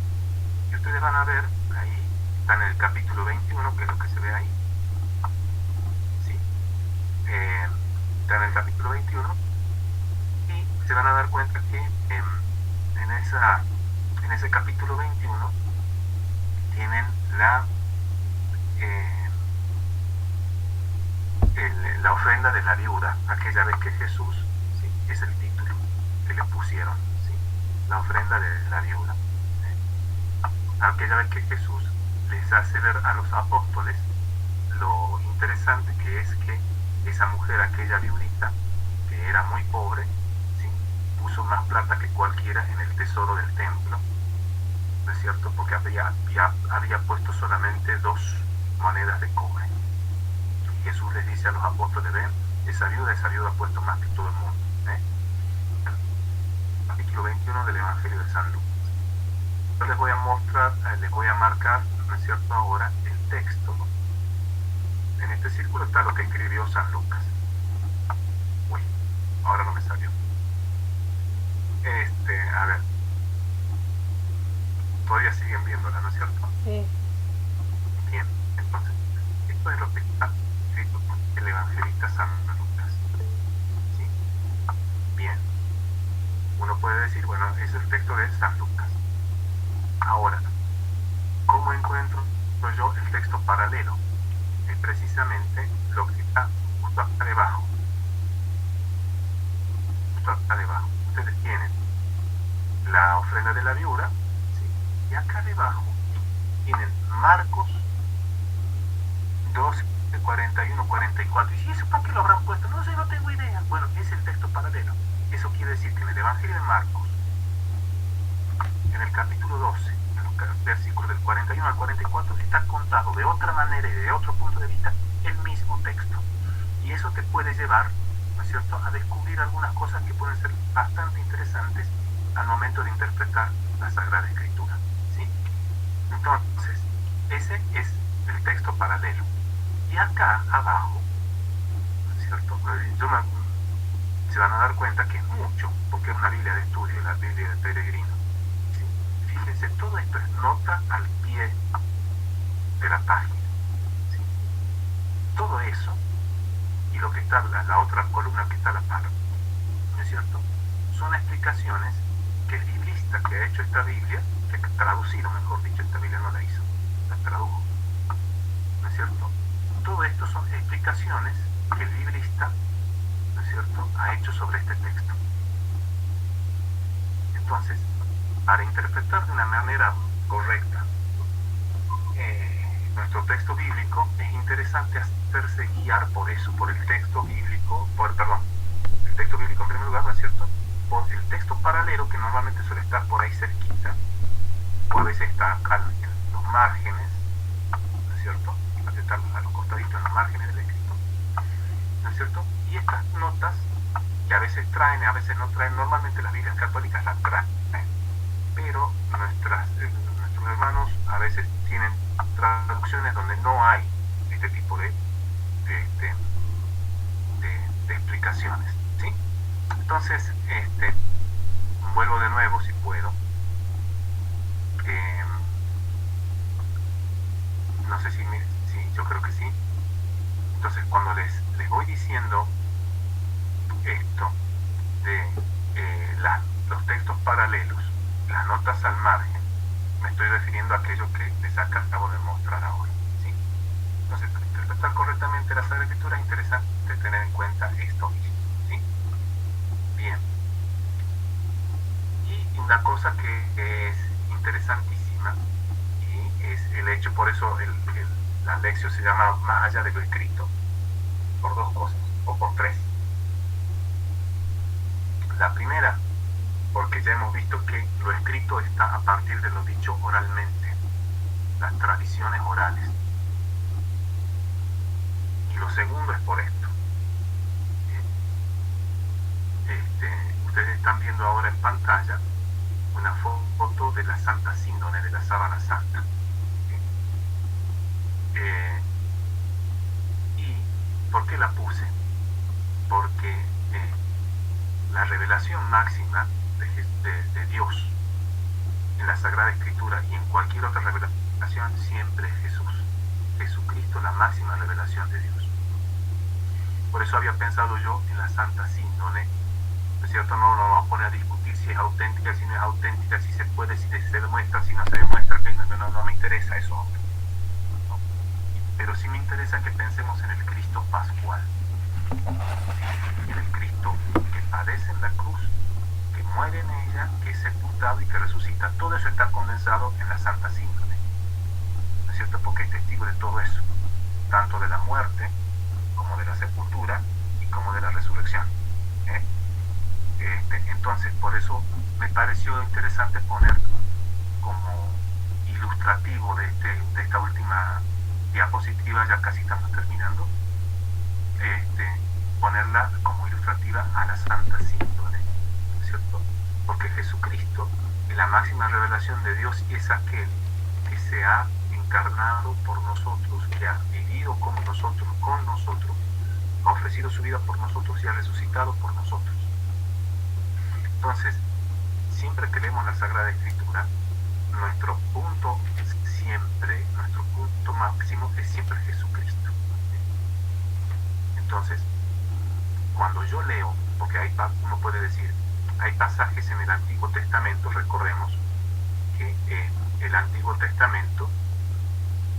Y ustedes van a ver, ahí está en el capítulo 21, que es lo que se ve ahí, ¿sí? Está en el capítulo 21, y se van a dar cuenta que en ese capítulo 21 tienen la ofrenda de la viuda, aquella vez que Jesús, ¿sí?, es el título que le pusieron, ¿sí?, la ofrenda de la viuda, aquella vez que Jesús les hace ver a los apóstoles lo interesante que es que esa mujer, aquella viudita, que era muy pobre, ¿sí?, puso más plata que cualquiera en el tesoro del templo, ¿no es cierto?, porque había puesto solamente 2 monedas de cobre. Y Jesús les dice a los apóstoles: ven, esa viuda ha puesto más que todo el mundo. Capítulo 21 del Evangelio de San Lucas. Yo les voy a mostrar, les voy a marcar, ¿no es cierto?, ahora el texto. En este círculo está lo que escribió San Lucas. Uy, ahora no me salió. A ver. Todavía siguen viéndola, ¿no es cierto? Sí. Bien, entonces, esto es lo que está escrito por el evangelista San Lucas. ¿Sí? Bien. Uno puede decir, bueno, es el texto de San Lucas. Ahora, ¿cómo encuentro yo el texto paralelo? Es precisamente lo que está justo acá debajo. Justo acá debajo. Ustedes tienen la ofrenda de la viuda, ¿sí?, y acá debajo tienen Marcos 12, 41, 44. ¿Y eso para qué lo habrán puesto? No sé, no tengo idea. Bueno, es el texto paralelo. Eso quiere decir que en el Evangelio de Marcos, en el capítulo 12, en los versículos del 41 al 44, está contado de otra manera y de otro punto de vista el mismo texto. Y eso te puede llevar, ¿no es cierto?, a descubrir algunas cosas que pueden ser bastante interesantes al momento de interpretar la Sagrada Escritura, ¿sí? Entonces, ese es el texto paralelo. Y acá abajo, ¿no es cierto?, se van a dar cuenta que es mucho, porque es una Biblia de estudio, la Biblia del Peregrino, ¿sí? Fíjense, todo esto es nota al pie de la página, ¿sí? Todo eso, y lo que está, la otra columna que está a la par, ¿no es cierto?, son explicaciones que el biblista que ha hecho esta Biblia, que ha traducido, mejor dicho, esta Biblia no la hizo, la tradujo, ¿no es cierto? Todo esto son explicaciones que el biblista, ¿no es cierto?, ha hecho sobre este texto. Entonces, para interpretar de una manera correcta nuestro texto bíblico, es interesante hacerse guiar por eso, por el texto bíblico, el texto bíblico en primer lugar, ¿no es cierto?, por el texto paralelo, que normalmente suele estar por ahí cerquita, o a veces está acá en los márgenes, cierto? Están a los costaditos, en los márgenes del escrito, ¿no es cierto? Y estas notas, que a veces traen, a veces no traen, normalmente las Biblias católicas las traen, pero nuestros hermanos a veces tienen traducciones donde no hay este tipo de explicaciones, ¿sí? Entonces, vuelvo de nuevo si puedo. No sé si yo creo que sí. Entonces, cuando les voy diciendo esto de los textos paralelos, las notas al margen, me estoy refiriendo a aquello que les acabo de mostrar ahora, ¿sí? Entonces, para interpretar correctamente la Sagrada Escritura es interesante tener en cuenta esto mismo, ¿sí? Bien. Y una cosa que es interesantísima y es el hecho, por eso la lección se llama Más allá de lo escrito, por dos cosas, o por tres. La primera, porque ya hemos visto que lo escrito está a partir de lo dicho oralmente, las tradiciones orales. Y lo segundo es por esto. Ustedes están viendo ahora en pantalla una foto de la Santa Síndone, de la Sábana Santa. ¿Y por qué la puse? Porque la revelación máxima de Dios en la Sagrada Escritura y en cualquier otra revelación siempre es Jesús. Jesucristo, la máxima revelación de Dios. Por eso había pensado yo en la Santa Síndone, ¿no es cierto? No nos vamos a poner a discutir si es auténtica, si no es auténtica, si se puede, si se demuestra, si no se demuestra, no me interesa eso. ¿No? Pero sí me interesa que pensemos en el Cristo pascual, en el Cristo que padece en la cruz, que muere en ella, que es sepultado y que resucita. Todo eso está condensado en la Santa Síndone, ¿no es cierto? Porque es testigo de todo eso, tanto de la muerte como de la sepultura y como de la resurrección. Entonces, por eso me pareció interesante poner como ilustrativo de esta última diapositiva, ya casi estamos terminando, ponerla como ilustrativa a la Santa Síndone, ¿no es cierto? Porque Jesucristo es la máxima revelación de Dios y es aquel que se ha encarnado por nosotros, que ha vivido como nosotros, con nosotros, ha ofrecido su vida por nosotros y ha resucitado por nosotros. Entonces, siempre que leemos la Sagrada Escritura, nuestro punto máximo es siempre Jesucristo. Entonces, cuando yo leo, porque uno puede decir, hay pasajes en el Antiguo Testamento, recordemos que el Antiguo Testamento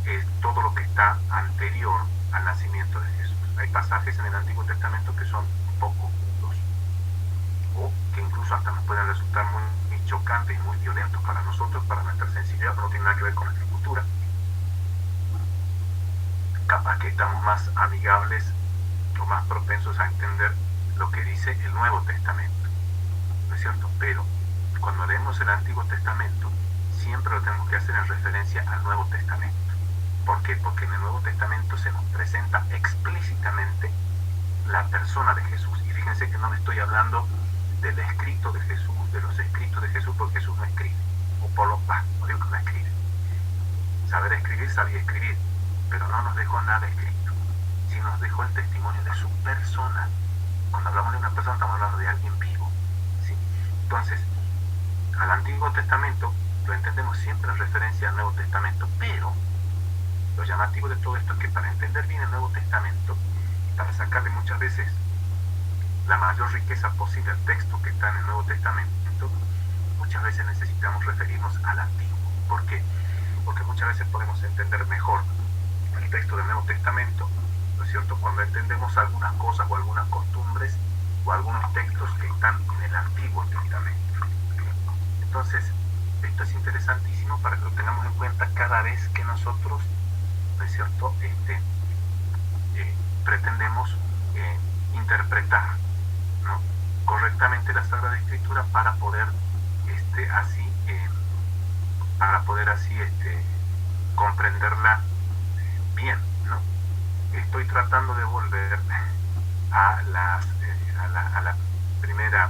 es todo lo que está anterior al nacimiento de Jesús. Hay pasajes en el Antiguo Testamento que son un poco duros, o que incluso hasta nos pueden resultar muy chocantes y muy violentos para nosotros, para nuestra sensibilidad, pero no tiene nada que ver con nuestra cultura. Capaz que estamos más amigables o más propensos a entender lo que dice el Nuevo Testamento, ¿no es cierto? Pero cuando leemos el Antiguo Testamento, siempre lo tenemos que hacer en referencia al Nuevo Testamento. ¿Por qué? Porque en el Nuevo Testamento se nos presenta explícitamente la persona de Jesús. Y fíjense que no me estoy hablando del escrito de Jesús, de los escritos de Jesús, porque Jesús no escribe, o por lo más, no digo que no escribe. Saber escribir, sabía escribir, pero no nos dejó nada escrito, sino nos dejó el testimonio de su persona. Cuando hablamos de una persona estamos hablando de alguien vivo, ¿sí? Entonces, al Antiguo Testamento lo entendemos siempre en referencia al Nuevo Testamento, pero lo llamativo de todo esto es que para entender bien el Nuevo Testamento, para sacarle muchas veces la mayor riqueza posible al texto que está en el Nuevo Testamento, muchas veces necesitamos referirnos al Antiguo. ¿Por qué? Porque muchas veces podemos entender mejor el texto del Nuevo Testamento, ¿no es cierto?, cuando entendemos algunas cosas o algunas costumbres o algunos textos que están en el Antiguo Testamento. Entonces, esto es interesantísimo para que lo tengamos en cuenta cada vez que nosotros, ¿no es cierto?, pretendemos interpretar, ¿no?, correctamente la Sagrada Escritura para poder así comprenderla estoy tratando de volver a la primera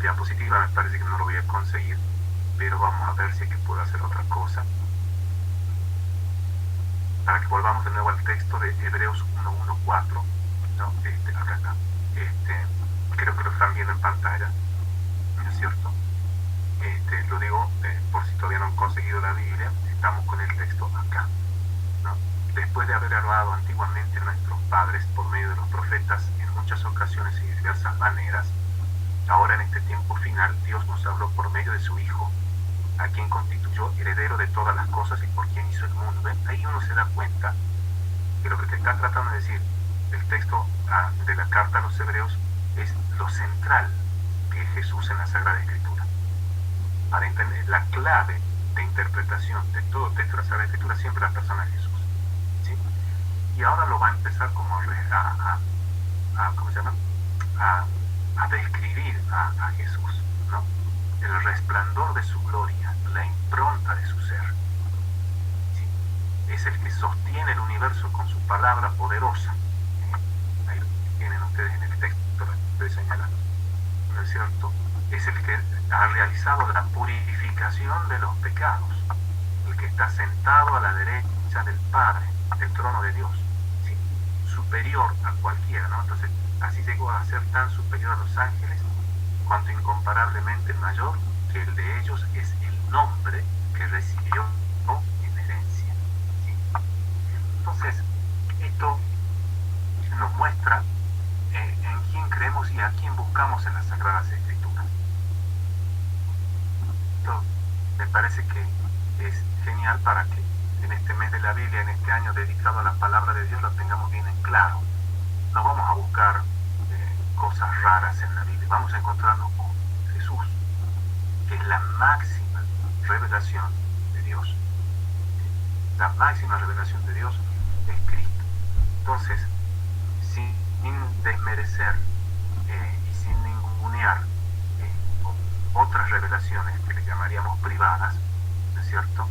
diapositiva. Me parece que no lo voy a conseguir, pero vamos a ver si es que puedo hacer otra cosa para que volvamos de nuevo al texto de Hebreos 1:1-4, ¿no? Acá está. Creo que lo están viendo en pantalla, ¿no es cierto? Lo digo por si todavía no han conseguido la Biblia. Estamos con el texto acá, ¿no? Después de haber hablado antiguamente a nuestros padres por medio de los profetas en muchas ocasiones y de diversas maneras, ahora en este tiempo final Dios nos habló por medio de su Hijo, a quien constituyó heredero de todas las cosas y por quien hizo el mundo. ¿Ven? Ahí uno se da cuenta que lo que te está tratando de decir el texto de la carta a los Hebreos es lo central que es Jesús en la Sagrada Escritura. Para entender la clave de interpretación de todo texto de la Sagrada Escritura, siempre la persona de Jesús, ¿sí? Y ahora lo va a empezar como ¿cómo se llama? A describir a Jesús, ¿no? El resplandor de su gloria, la impronta de su ser, ¿sí? Es el que sostiene el universo con su palabra poderosa. Ahí lo tienen ustedes en el texto, lo estoy señalando, ¿no es cierto? Es el que ha realizado la purificación de los pecados, el que está sentado a la derecha del Padre, del trono de Dios, ¿sí? Superior a cualquiera, ¿no? Entonces, así llegó a ser tan superior a los ángeles, cuanto incomparablemente mayor que el de ellos es el nombre que recibió en herencia, ¿sí? Entonces, esto nos muestra en quién creemos y a quién buscamos en las Sagradas Escrituras. Esto me parece que es genial para que en este mes de la Biblia, en este año dedicado a la palabra de Dios, lo tengamos bien en claro. No vamos a buscar cosas raras en la Biblia, vamos a encontrarnos con Jesús, que es la máxima revelación de Dios. La máxima revelación de Dios es Cristo. Entonces, sin desmerecer y sin ningunear otras revelaciones que le llamaríamos privadas, ¿no es cierto?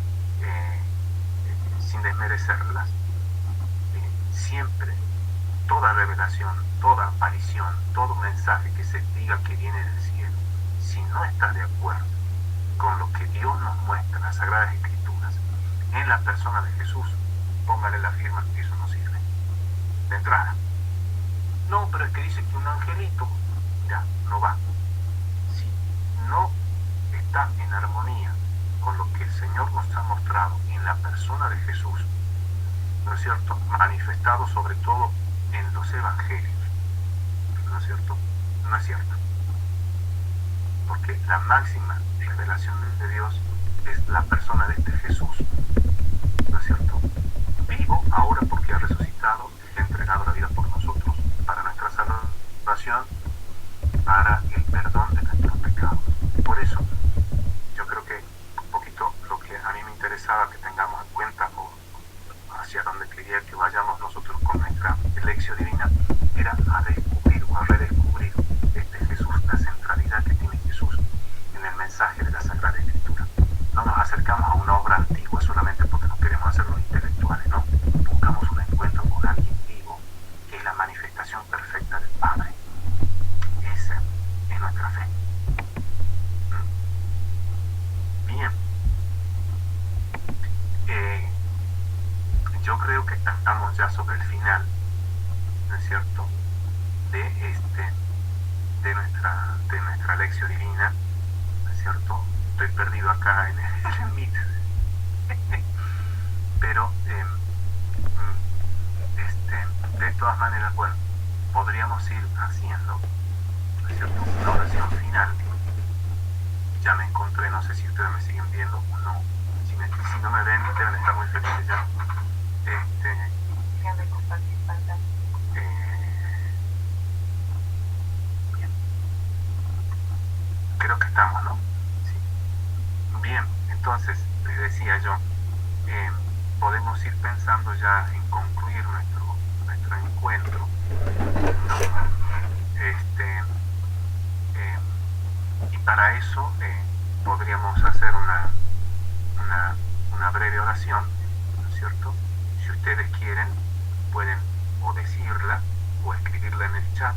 Sin desmerecerlas, siempre toda revelación, toda aparición, todo mensaje que se diga que viene del cielo, si no está de acuerdo con lo que Dios nos muestra en las Sagradas Escrituras, en la persona de Jesús, póngale la firma que eso no sirve. De entrada. No, pero es que dice que un angelito, ya, no va. Si no está en armonía con lo que el Señor nos ha mostrado en la persona de Jesús, ¿no es cierto? Manifestado sobre todo en los evangelios, ¿no es cierto? No es cierto. Porque la máxima revelación de Dios es la persona de este Jesús, ¿no es cierto? Vivo ahora porque ha resucitado y ha entregado la vida por nosotros, para nuestra salvación, para el perdón de nuestros pecados. Por eso, yo creo que un poquito lo que a mí me interesaba que tengamos en cuenta, o hacia donde quería que vayamos nosotros con nuestra elección divina, era a descubrir o a redescubrir este Jesús, la centralidad que tiene Jesús en el mensaje de la Sagrada Escritura. No nos acercamos a una obra antigua solamente porque no queremos hacernos intelectuales, no. Buscamos un encuentro con alguien vivo, que es la manifestación perfecta del Padre. Esa es nuestra fe. Bien. Yo creo que estamos ya sobre el final, ¿no es cierto?, de nuestra lección divina, ¿no es cierto? Estoy perdido acá en el Meet. Pero de todas maneras, bueno, podríamos ir haciendo, ¿no es cierto?, una oración final. Ya me encontré, no sé si ustedes me siguen viendo o no. Si no me ven, deben estar muy felices ya. Déjame compartir pantalla. Bien. Creo que estamos, ¿no? Sí. Bien, entonces, les decía yo, podemos ir pensando ya en concluir nuestro encuentro, ¿no? Y para eso podríamos hacer una breve oración, cierto? Si ustedes quieren, pueden o decirla o escribirla en el chat,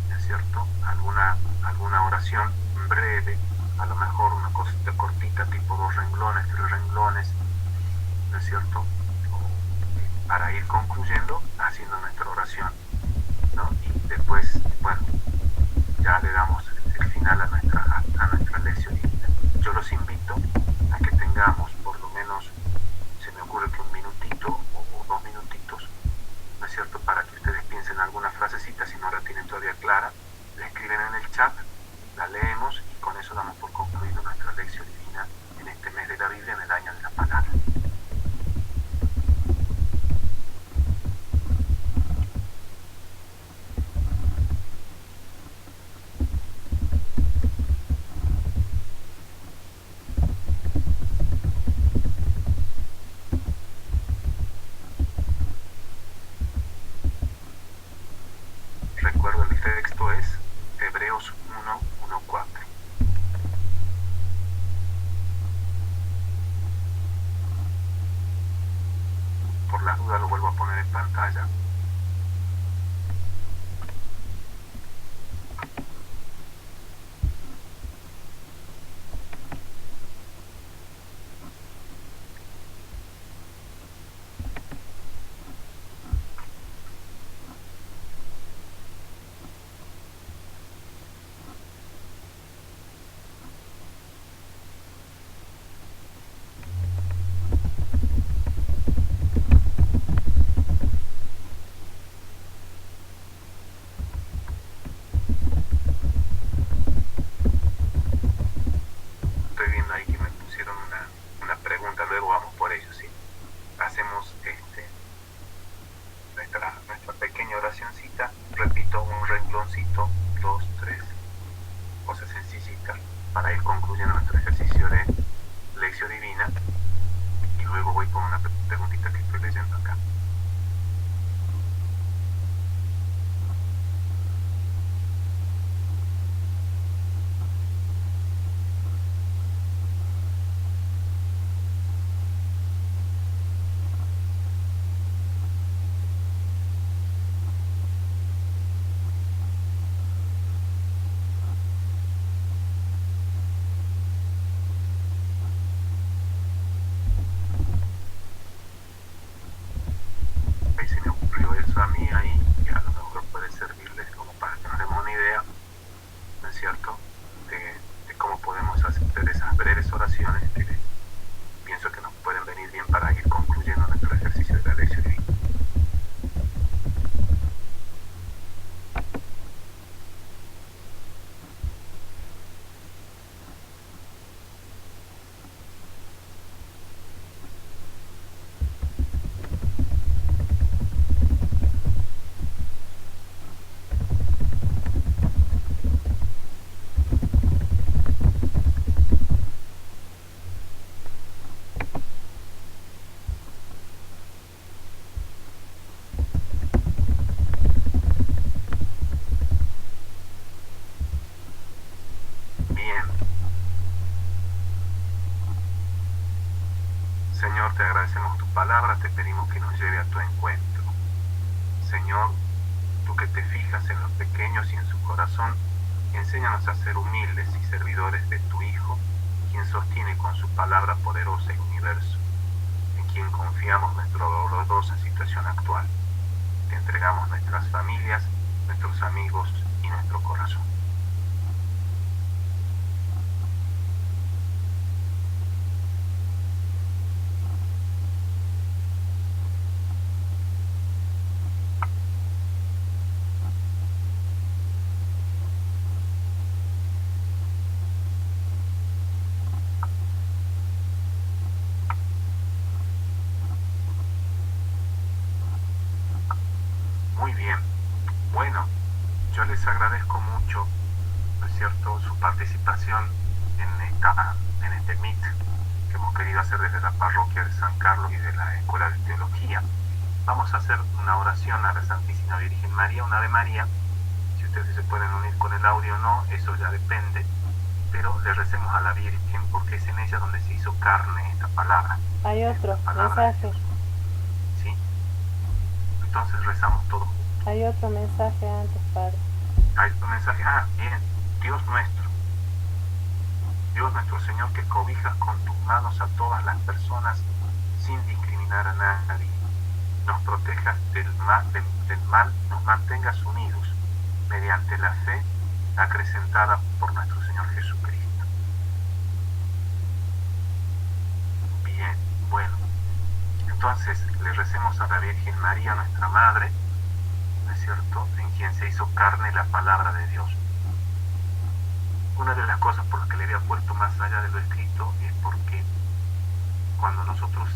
¿no es cierto? Alguna oración breve, a lo mejor una cosita cortita, tipo 2 renglones, 3 renglones, ¿no es cierto? Para ir concluyendo, haciendo nuestra oración, ¿no? Y después, bueno, ya le damos el final a nuestra lección divina. Yo los invito a que tengamos por lo menos, se me ocurre que un minutito o 2 minutitos, ¿no es cierto?, para que ustedes piensen alguna frasecita, si no la tienen todavía clara, la escriben en el chat, la leemos y con eso damos por concluido nuestra lección divina en este mes de la Biblia, en el año de la palabra. Recuerdo, el texto es Hebreos 1:1-4. Por la duda lo vuelvo a poner en pantalla. Estoy viendo ahí que me pusieron una pregunta, luego vamos por ello, ¿sí? Hacemos nuestra pequeña oracioncita, repito, un rengloncito, 2, 3, cosas sencillitas, para ir concluyendo nuestro ejercicio de lección divina, y luego voy con una preguntita que estoy leyendo acá. Ahí se me ocurrió eso a mí ahí, y a lo mejor puede servirles como para que nos demos una idea, ¿no es cierto?, de cómo podemos hacer esas breves oraciones que pienso que nos pueden venir bien para ir concluyendo nuestro ejercicio de la lección divina. Bien. Señor, te agradecemos tu palabra, te pedimos que nos lleve a tu encuentro. Señor, tú que te fijas en los pequeños y en su corazón, enséñanos a ser humildes y servidores de tu Hijo, quien sostiene con su palabra poderosa el universo, en quien confiamos nuestra dolorosa situación actual. Te entregamos nuestras familias, nuestros amigos y nuestro corazón. Muy bien. Bueno, yo les agradezco mucho, ¿no es cierto?, su participación en este Meet que hemos querido hacer desde la parroquia de San Carlos y de la Escuela de Teología. Vamos a hacer una oración a la Santísima Virgen María, una Ave María. Si ustedes se pueden unir con el audio o no, eso ya depende, pero le recemos a la Virgen porque es en ella donde se hizo carne esta palabra. Hay otro Palabra de mensaje. Dios. Entonces rezamos todos juntos. Hay otro mensaje antes, Padre. Hay un mensaje, bien, Dios nuestro Señor, que cobijas con tus manos a todas las personas sin discriminar a nadie, nos protejas del mal, nos mantengas unidos mediante la fe acrecentada por nuestro Señor Jesucristo. Bien, bueno, entonces le recemos a la Virgen María, nuestra Madre, ¿no es cierto?, en quien se hizo carne la palabra de Dios. Una de las cosas por las que le había puesto más allá de lo escrito es porque cuando nosotros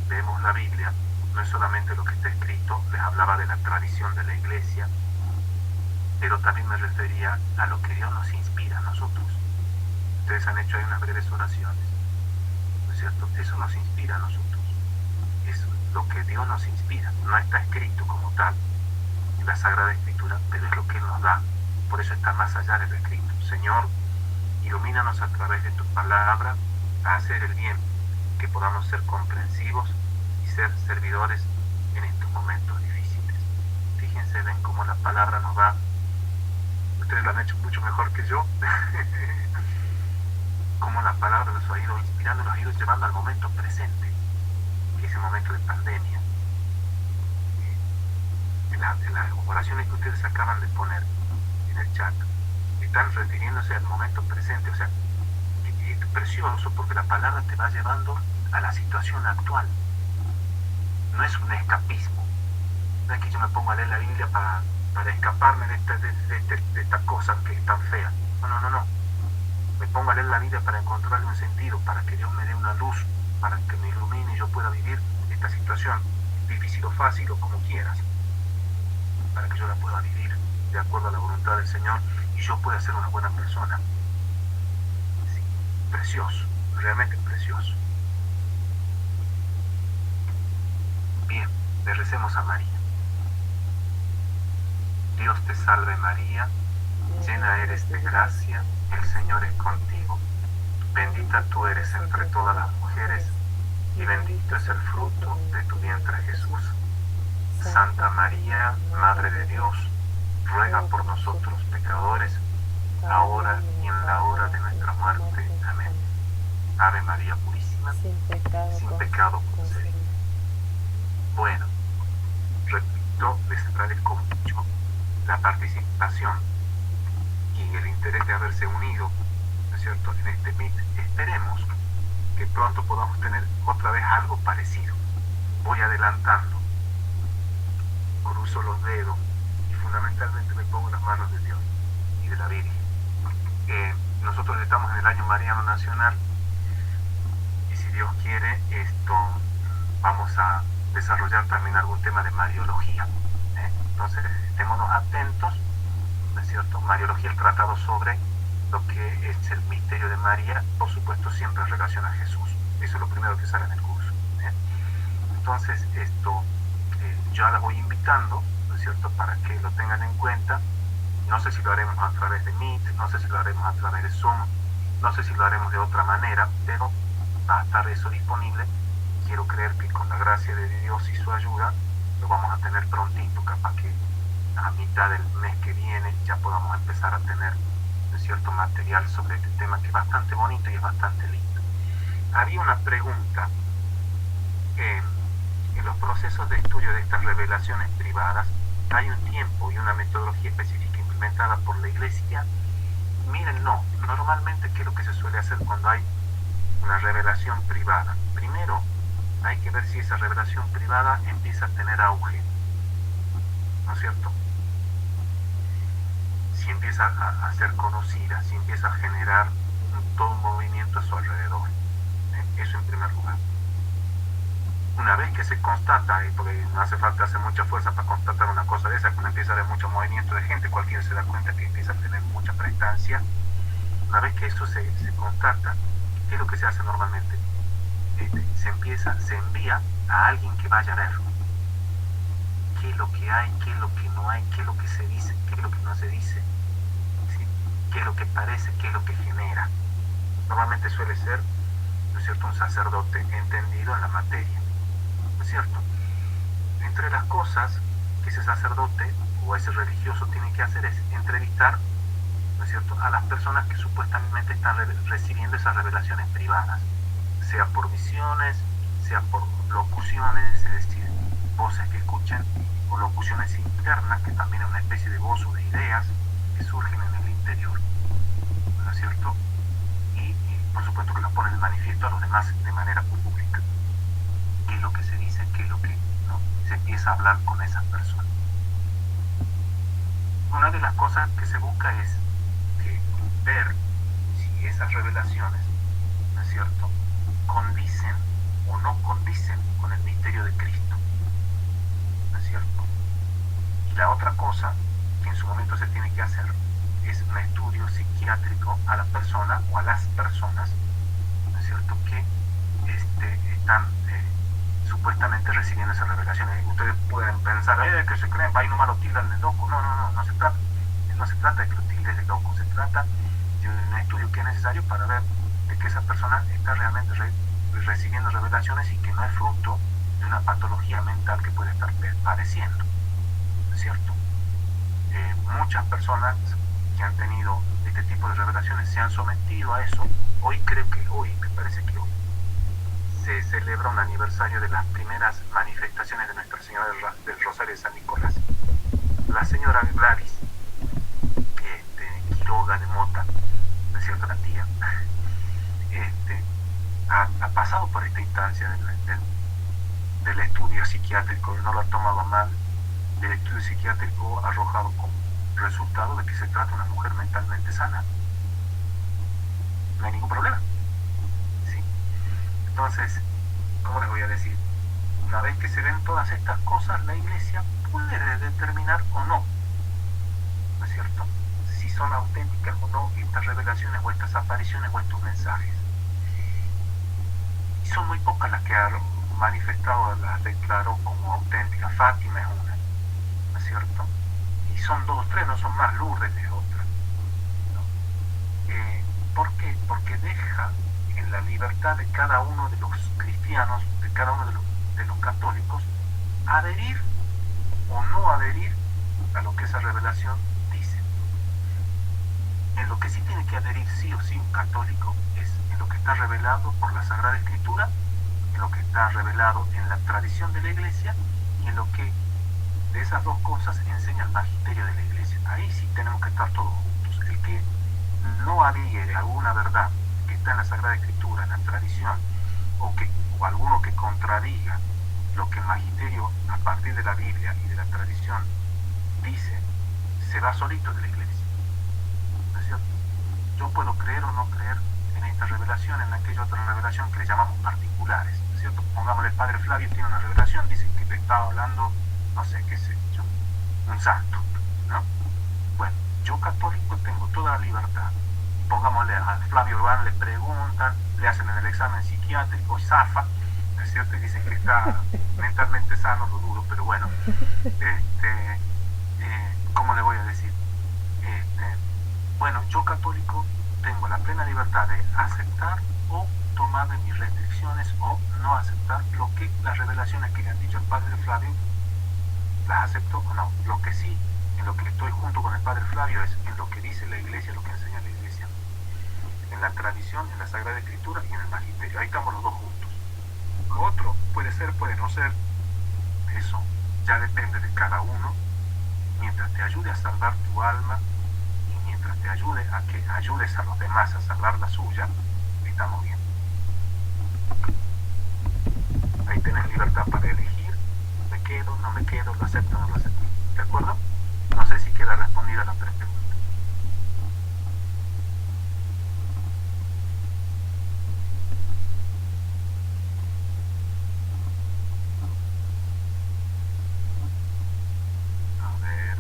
leemos la Biblia, no es solamente lo que está escrito, les hablaba de la tradición de la Iglesia, pero también me refería a lo que Dios nos inspira a nosotros. Ustedes han hecho ahí unas breves oraciones, ¿no es cierto? Eso nos inspira a nosotros. Es lo que Dios nos inspira. No está escrito como tal en la Sagrada Escritura, pero es lo que Él nos da. Por eso está más allá de lo escrito. Señor, ilumínanos a través de tu palabra a hacer el bien, que podamos ser comprensivos y ser servidores en estos momentos difíciles. Fíjense, ven cómo la palabra nos va. Ustedes lo han hecho mucho mejor que yo. Cómo la palabra nos ha ido inspirando, nos ha ido llevando al momento presente, que es el momento de pandemia. En las oraciones que ustedes acaban de poner en el chat, están refiriéndose al momento presente. O sea, es precioso porque la palabra te va llevando a la situación actual. No es un escapismo. No es que yo me ponga a leer la Biblia para escaparme de esta cosa que es tan fea. No. Me pongo a leer la Biblia para encontrarle un sentido, para que Dios me dé una luz, para que me ilumine y yo pueda vivir esta situación, difícil o fácil o como quieras, para que yo la pueda vivir de acuerdo a la voluntad del Señor y yo pueda ser una buena persona. Sí, precioso, realmente precioso. Bien, le recemos a María. Dios te salve María, llena eres de gracia, el Señor es contigo. Bendita tú eres entre todas las mujeres, y bendito es el fruto de tu vientre Jesús. Santa María, Madre de Dios, ruega por nosotros pecadores, ahora y en la hora de nuestra muerte. Amén. Ave María Purísima, sin pecado concebida. Bueno, repito, les agradezco mucho la participación y el interés de haberse unido, ¿no es cierto?, en este Meet. Esperemos que pronto podamos tener otra vez algo parecido. Voy adelantando, cruzo los dedos y fundamentalmente me pongo en las manos de Dios y de la Virgen. Nosotros estamos en el Año Mariano Nacional y si Dios quiere, vamos a desarrollar también algún tema de Mariología. Entonces, estémonos atentos, ¿no es cierto? Mariología, el tratado sobre lo que es el misterio de María, por supuesto siempre en relación a Jesús. Eso es lo primero que sale en el curso. Entonces, yo la voy invitando, ¿no es cierto?, para que lo tengan en cuenta. No sé si lo haremos a través de Meet, no sé si lo haremos a través de Zoom, no sé si lo haremos de otra manera, pero va a estar eso disponible. Quiero creer que con la gracia de Dios y su ayuda lo vamos a tener prontito, capaz que a mitad del mes que viene ya podamos empezar a tener un cierto material sobre este tema, que es bastante bonito y es bastante lindo. Había una pregunta. En los procesos de estudio de estas revelaciones privadas hay un tiempo y una metodología específica implementada por la Iglesia. Miren, no. Normalmente, ¿qué es lo que se suele hacer cuando hay una revelación privada? Primero, hay que ver si esa revelación privada empieza a tener auge, ¿no es cierto? Si empieza a ser conocida, si empieza a generar todo un movimiento a su alrededor. Eso en primer lugar. Una vez que se constata, porque no hace falta hacer mucha fuerza para constatar una cosa de esa, cuando empieza a haber mucho movimiento de gente, cualquiera se da cuenta que empieza a tener mucha prestancia. Una vez que eso se constata, ¿qué es lo que se hace normalmente? Se envía a alguien que vaya a ver qué es lo que hay, qué es lo que no hay, qué es lo que se dice, qué es lo que no se dice, ¿sí? Qué es lo que parece, qué es lo que genera. Normalmente suele ser, ¿no es cierto?, un sacerdote entendido en la materia, ¿no es cierto? entre las cosas que ese sacerdote o ese religioso tiene que hacer es entrevistar, ¿no es cierto?, a las personas que supuestamente están recibiendo esas revelaciones privadas, sea por visiones, sea por locuciones, es decir, voces que escuchen, o locuciones internas, que también es una especie de voz o de ideas que surgen en el interior, ¿no es cierto? Y por supuesto que lo ponen de manifiesto a los demás de manera pública. ¿Qué es lo que se dice? ¿Qué es lo que no? Se empieza a hablar con esas personas. Una de las cosas que se busca es que ver si esas revelaciones, ¿no es cierto?, condicen o no condicen con el misterio de Cristo, ¿no es cierto? Y la otra cosa que en su momento se tiene que hacer es un estudio psiquiátrico a la persona o a las personas, ¿no es cierto?, que están supuestamente recibiendo esas revelaciones. Ustedes pueden pensar, que se creen, ahí nomás lo tildan de loco. No se trata de que lo tildes de loco, se trata de un estudio que es necesario para ver de que esa persona está realmente recibiendo revelaciones y que no es fruto de una patología mental que puede estar padeciendo, ¿no es cierto? Muchas personas que han tenido este tipo de revelaciones se han sometido a eso. Me parece que hoy se celebra un aniversario de las primeras manifestaciones de Nuestra Señora del Rosario de San Nicolás. La señora Gladys Quiroga de Mota, ¿no es cierto?, la tía, ha pasado por esta instancia del estudio psiquiátrico, no lo ha tomado mal. El estudio psiquiátrico ha arrojado como resultado de que se trata de una mujer mentalmente sana. No hay ningún problema. ¿Sí? Entonces, ¿cómo les voy a decir? Una vez que se ven todas estas cosas, la Iglesia puede determinar o no, ¿no es cierto?, si son auténticas o no estas revelaciones o estas apariciones o estos mensajes. Y son muy pocas las que han manifestado, las declaró como auténticas. Fátima es una, ¿no es cierto? Y son 2 o 3, no son más. Lourdes es otra, ¿no? ¿Por qué? Porque deja en la libertad de cada uno de los cristianos, de cada uno de los católicos, adherir o no adherir a lo que esa revelación dice. En lo que sí tiene que adherir sí o sí un católico es en lo que está revelado por la Sagrada Escritura, en lo que está revelado en la tradición de la Iglesia y en lo que de esas dos cosas enseña el magisterio de la Iglesia. Ahí sí tenemos que estar todos juntos. El que no adhiere a alguna verdad que está en la Sagrada Escritura, en la tradición, o alguno que contradiga lo que el magisterio a partir de la Biblia y de la tradición dice, se va solito de la Iglesia, ¿no es cierto? Yo puedo creer o no creer en esta revelación, en aquella otra revelación que le llamamos particulares, ¿no es cierto? Pongámosle, el padre Flavio tiene una revelación, dice que le estaba hablando, no sé, qué sé yo, un santo, ¿no? Bueno, yo católico tengo toda la libertad. Pongámosle a Flavio Urbán, le preguntan, le hacen el examen psiquiátrico, zafa, ¿no es cierto? Y dicen que está mentalmente sano, lo dudo, pero bueno, ¿cómo le voy a decir? Bueno, yo católico tengo la plena libertad de aceptar o tomar de mis restricciones o no aceptar lo que las revelaciones que le han dicho al padre Flavio, las acepto o no. Lo que sí, en lo que estoy junto con el padre Flavio, es en lo que dice la Iglesia, lo que enseña la Iglesia, en la tradición, en la Sagrada Escritura y en el magisterio. Ahí estamos los dos juntos. Lo otro puede ser, puede no ser, eso ya depende de cada uno. Mientras te ayude a salvar tu alma y mientras te ayude a que ayudes a los demás a salvar la suya, estamos bien. Ahí tenés libertad para elegir, me quedo, no me quedo, lo acepto, no lo acepto. ¿De acuerdo? No sé si queda respondida la pregunta. A ver.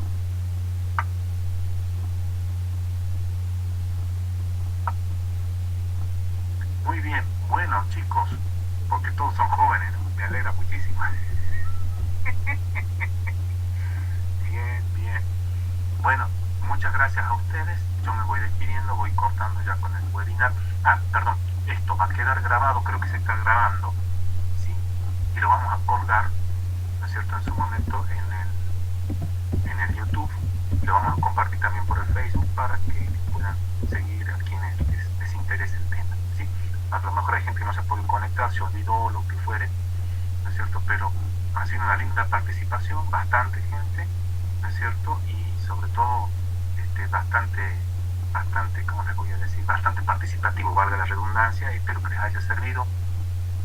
Muy bien, bueno chicos, porque todos son jóvenes, ¿no? Me alegra muchísimo. Bien. Bueno, muchas gracias a ustedes. Yo me voy despidiendo, voy cortando ya con el webinar. Perdón, esto va a quedar grabado, creo que se está grabando, ¿sí? Y lo vamos a colgar, ¿no es es cierto?, en su momento en el YouTube. Lo vamos a compartir también por el Facebook para que puedan seguir a quienes les interese el tema, ¿sí? A lo mejor hay gente que no se puede conectar, se olvidó, lo que fuere, ¿no es cierto?, pero ha sido una linda participación, bastante gente, ¿no es cierto?, y sobre todo bastante, ¿cómo les voy a decir?, bastante participativo, valga la redundancia, y espero que les haya servido,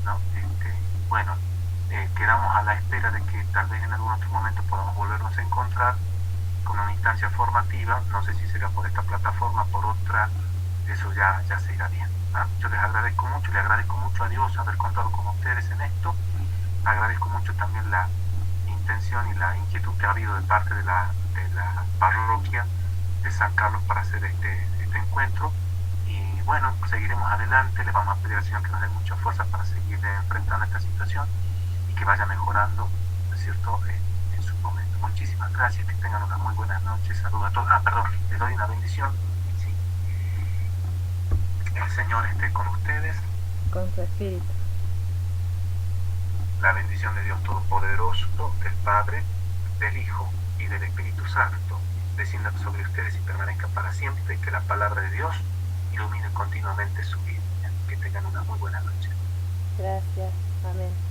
¿no? Bueno, quedamos a la espera de que tal vez en algún otro momento podamos volvernos a encontrar con una instancia formativa, no sé si será por esta plataforma, por otra, eso ya se irá bien, ¿no? Yo les agradezco mucho, le agradezco mucho a Dios haber contado con ustedes en esto, agradezco mucho también la intención y la inquietud que ha habido de parte de la parroquia de San Carlos para hacer este encuentro, y bueno, seguiremos adelante, le vamos a pedir al Señor que nos dé mucha fuerza para seguir enfrentando esta situación y que vaya mejorando, ¿no es cierto?, en su momento. Muchísimas gracias, que tengan unas muy buenas noches, saludos a todos. Perdón, les doy una bendición, ¿sí? El Señor esté con ustedes. Con su espíritu. La bendición de Dios Todopoderoso, del Padre, del Hijo y del Espíritu Santo descienda sobre ustedes y permanezca para siempre, y que la palabra de Dios ilumine continuamente su vida. Que tengan una muy buena noche. Gracias. Amén.